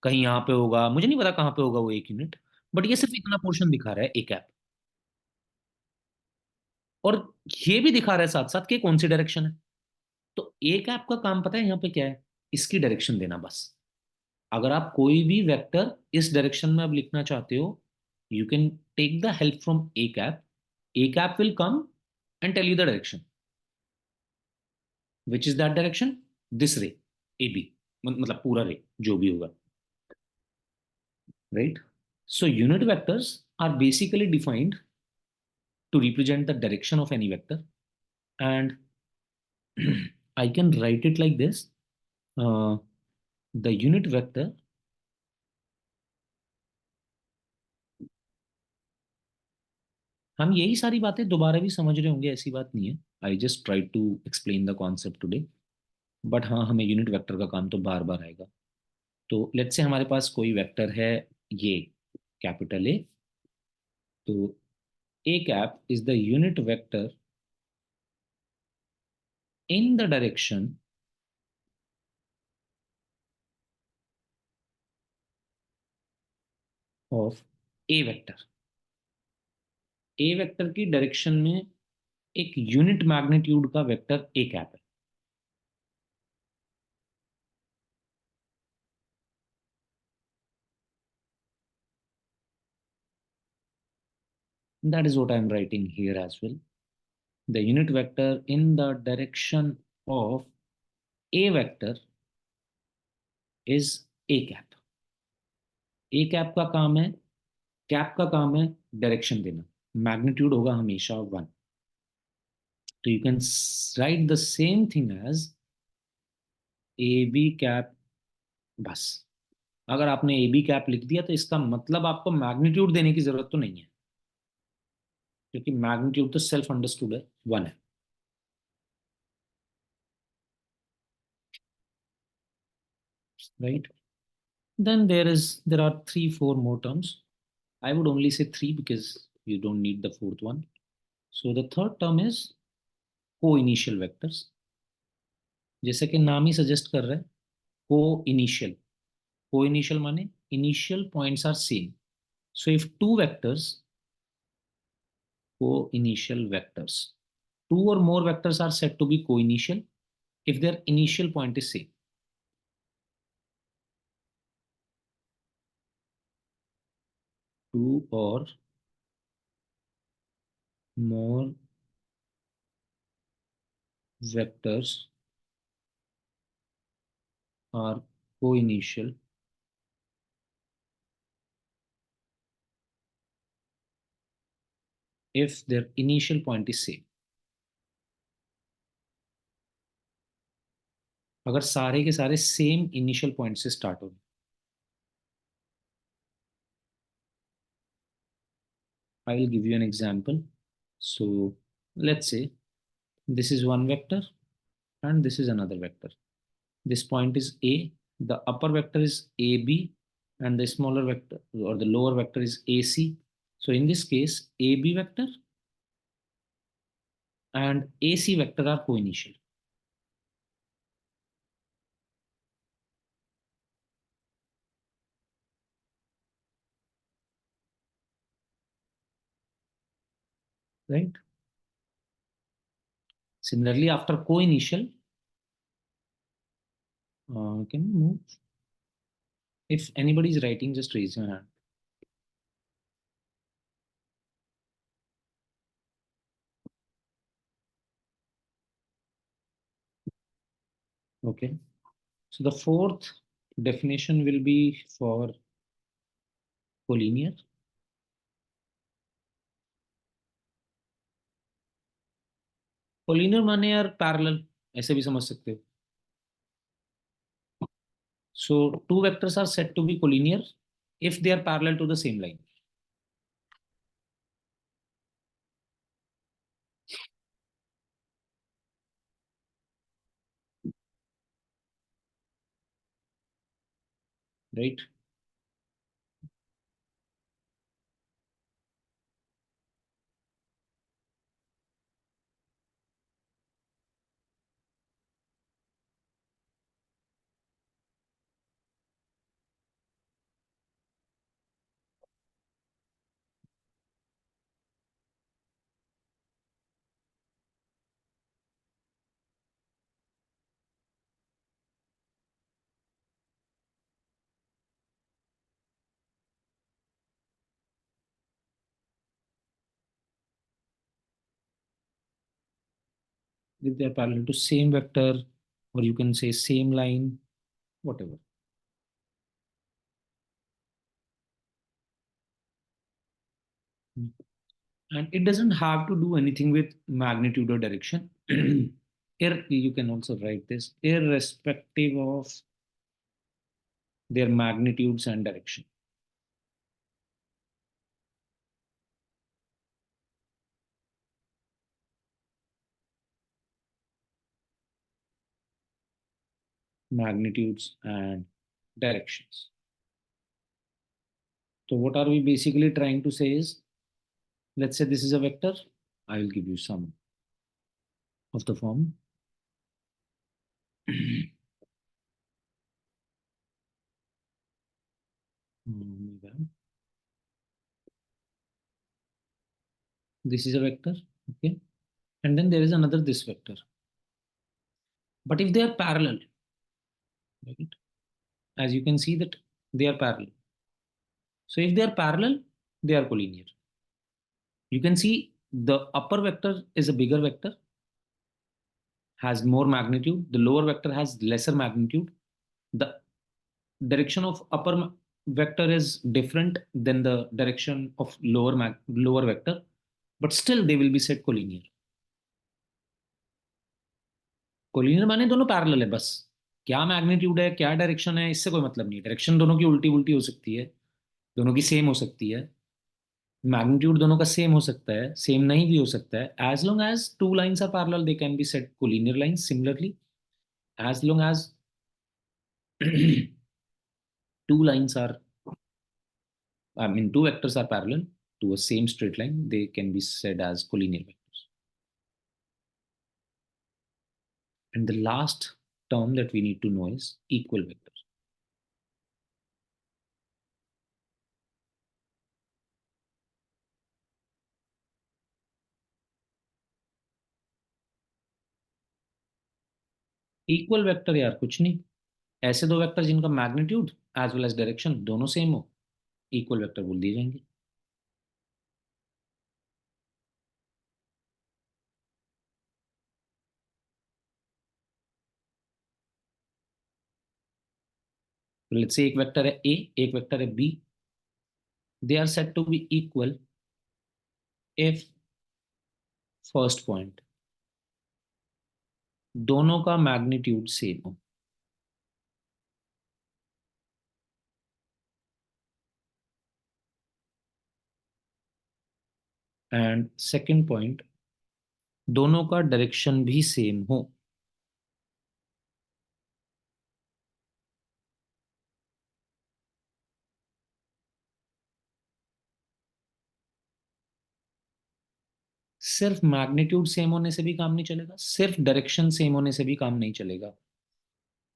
कहीं यहाँ पे होगा, मुझे नहीं पता कहाँ पे होगा वो एक यूनिट, बट ये सिर्फ इतना पोर्शन दिखा रहा है ए कैप। और ये भी दिखा रहा है साथ साथ कि कौन सी डायरेक्शन है। तो एक ऐप का काम पता है यहाँ पे क्या है? इसकी डायरेक्शन देना बस। अगर आप कोई भी वेक्टर इस डायरेक्शन में अब लिखना चाहते हो, you can take the help from A cap. A cap will come and tell you the direction, which is that direction, this ray, A B, मतलब पूरा रे जो भी होगा, right? So unit vectors are basically defined to represent the direction of any vector, and I can write it like this. The unit vector, हम यही सारी बातें दोबारा भी समझ रहे होंगे, ऐसी बात नहीं है। I just try to explain the concept today. But हाँ, हमें यूनिट वेक्टर का काम तो बार बार आएगा। तो लेट्स से हमारे पास कोई वेक्टर है, ये कैपिटल ए। तो A cap is the unit vector in the direction of A vector. A vector की डायरेक्शन में एक यूनिट मैग्नीट्यूड का वेक्टर ए कैप है। That is what I am writing here as well. The unit vector in the direction of a vector is a cap. A cap का काम है, cap का काम है डायरेक्शन देना। मैग्नीट्यूड होगा हमेशा वन। तो you can write the same thing as A B cap, बस। अगर आपने ए बी कैप लिख दिया तो इसका मतलब आपको मैग्नीट्यूड देने की जरूरत तो नहीं है, क्योंकि मैग्नीट्यूड तो सेल्फ अंडरस्टूड है, वन है, right? Then there are three, four more terms. I would only say three because you don't need the fourth one. So the third term is co-initial vectors. जैसे कि नाम ही suggest कर रहा है, co-initial। Co-initial माने initial points are same. So if two vectors, co-initial vectors, two or more vectors are said to be co-initial if their initial point is same. Two or more vectors are co-initial if their initial point is same. अगर सारे के सारे same initial point से start हो। I will give you an example. So let's say this is one vector and this is another vector. This point is A, the upper vector is AB, and the smaller vector or the lower vector is AC. So in this case, AB vector and AC vector are co-initial, right? Similarly, after co-initial, can you move? If anybody is writing, just raise your hand. Okay. So the fourth definition will be for collinear. Collinear माने यार parallel, ऐसे भी समझ सकते हो. So two vectors are said to be collinear if they are parallel to the same line. Right? If they are parallel to same vector, or you can say same line, whatever. And it doesn't have to do anything with magnitude or direction. You can also write this irrespective of their magnitudes and direction. Magnitudes and directions. So what are we basically trying to say is, let's say this is a vector. I will give you some of the form. This is a vector, okay, and then there is another this vector. But if they are parallel, right, as you can see that they are parallel. So if they are parallel, they are collinear. You can see the upper vector is a bigger vector, has more magnitude. The lower vector has lesser magnitude. The direction of vector is different than the direction of lower vector, but still they will be said collinear. Collinear माने दोनों parallel है बस. क्या magnitude है क्या direction है इससे कोई मतलब नहीं. डायरेक्शन दोनों की उल्टी उल्टी हो सकती है, दोनों की सेम हो सकती है, मैग्नीट्यूड दोनों का सेम हो सकता है, सेम नहीं भी हो सकता है. As long as two lines are parallel they can be said collinear lines. Similarly, as long as two lines are, I mean, two vectors are parallel to a same straight line, they can be said as collinear vectors. And the last term that we need to know is equal vectors. Equal vector यार कुछ नहीं, ऐसे दो vector जिनका magnitude as well as direction दोनों same हो, equal vector बोल दिए जाएंगे. तो लेट्स से एक वेक्टर है ए, एक वेक्टर है B. They are said to be equal if first point दोनों का मैग्नीट्यूड सेम हो. एंड सेकंड पॉइंट, दोनों का डायरेक्शन भी सेम हो। सिर्फ मैग्नीट्यूड सेम होने से भी काम नहीं चलेगा, सिर्फ डायरेक्शन सेम होने से भी काम नहीं चलेगा।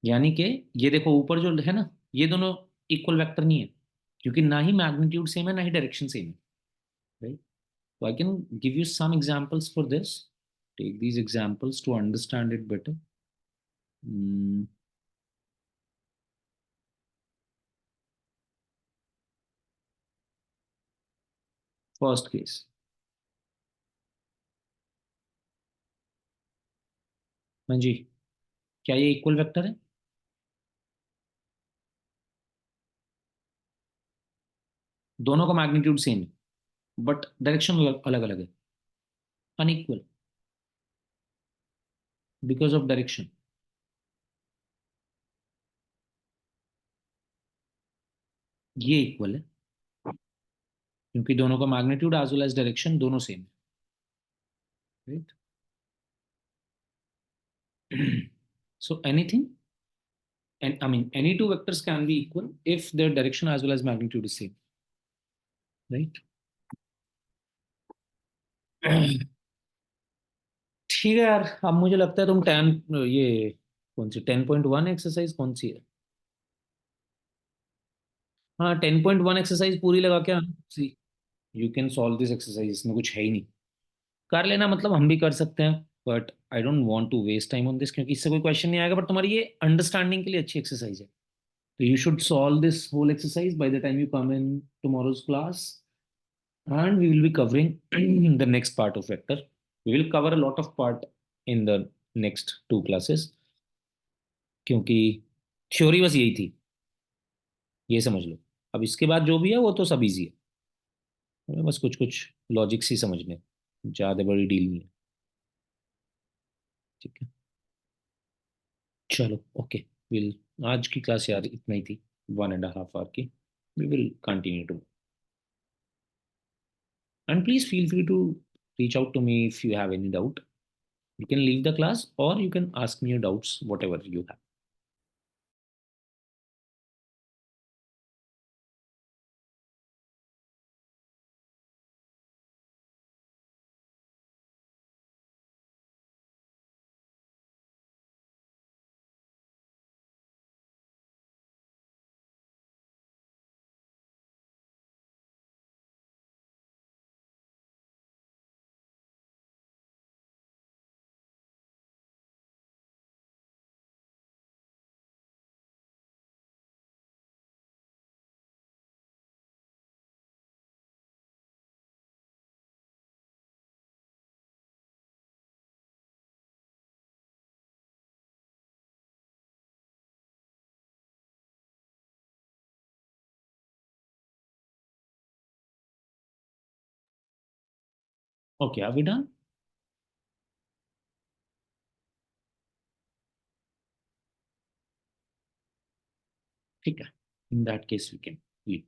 यानी कि ये देखो ऊपर जो है ना, ये दोनों इक्वल वेक्टर नहीं है, क्योंकि ना ही मैग्नीट्यूड सेम है ना ही डायरेक्शन सेम है, right? So I can give you some examples for this. Take these examples to understand it better. Mm, First case, हाँ जी, क्या ये इक्वल वेक्टर है? दोनों का मैग्नीट्यूड सेम है, बट डायरेक्शन अलग अलग है। Unequal, because of direction. ये इक्वल है, क्योंकि दोनों का magnitude as well as direction दोनों सेम है, right? So anything, and I mean any two vectors can be equal if their direction as well as magnitude is same, right? ठीक है यार, अब मुझे लगता है तुम टेन, ये कौन सी 10.1 एक्सरसाइज कौन सी है? हाँ, 10.1 एक्सरसाइज पूरी लगा के आना। See, you can solve this exercise, इसमें कुछ है ही नहीं। कर लेना, मतलब हम भी कर सकते हैं, but I don't want to waste time on this, क्योंकि इससे कोई क्वेश्चन नहीं आएगा, बट तुम्हारी ये अंडरस्टैंडिंग के लिए अच्छी एक्सरसाइज है। तो you should solve this whole exercise by the time you come in tomorrow's class, and we will be covering the next part of vector. We will cover a lot of part in the next two classes, क्योंकि theory बस यही थी, ये समझ लो। अब इसके बाद जो भी है वो तो सब इजी है, बस कुछ कुछ लॉजिक्स ही समझने, ज़्यादा बड़ी डील नहीं है। ठीक है, चलो ओके। विल आज की क्लास यार इतना ही थी, 1.5 आवर की। We will continue to, and please feel free to reach out to me if you have any doubt. You can leave the class or you can ask me your doubts, whatever you have. Okay, are we done? ठीक है, in that case we can leave.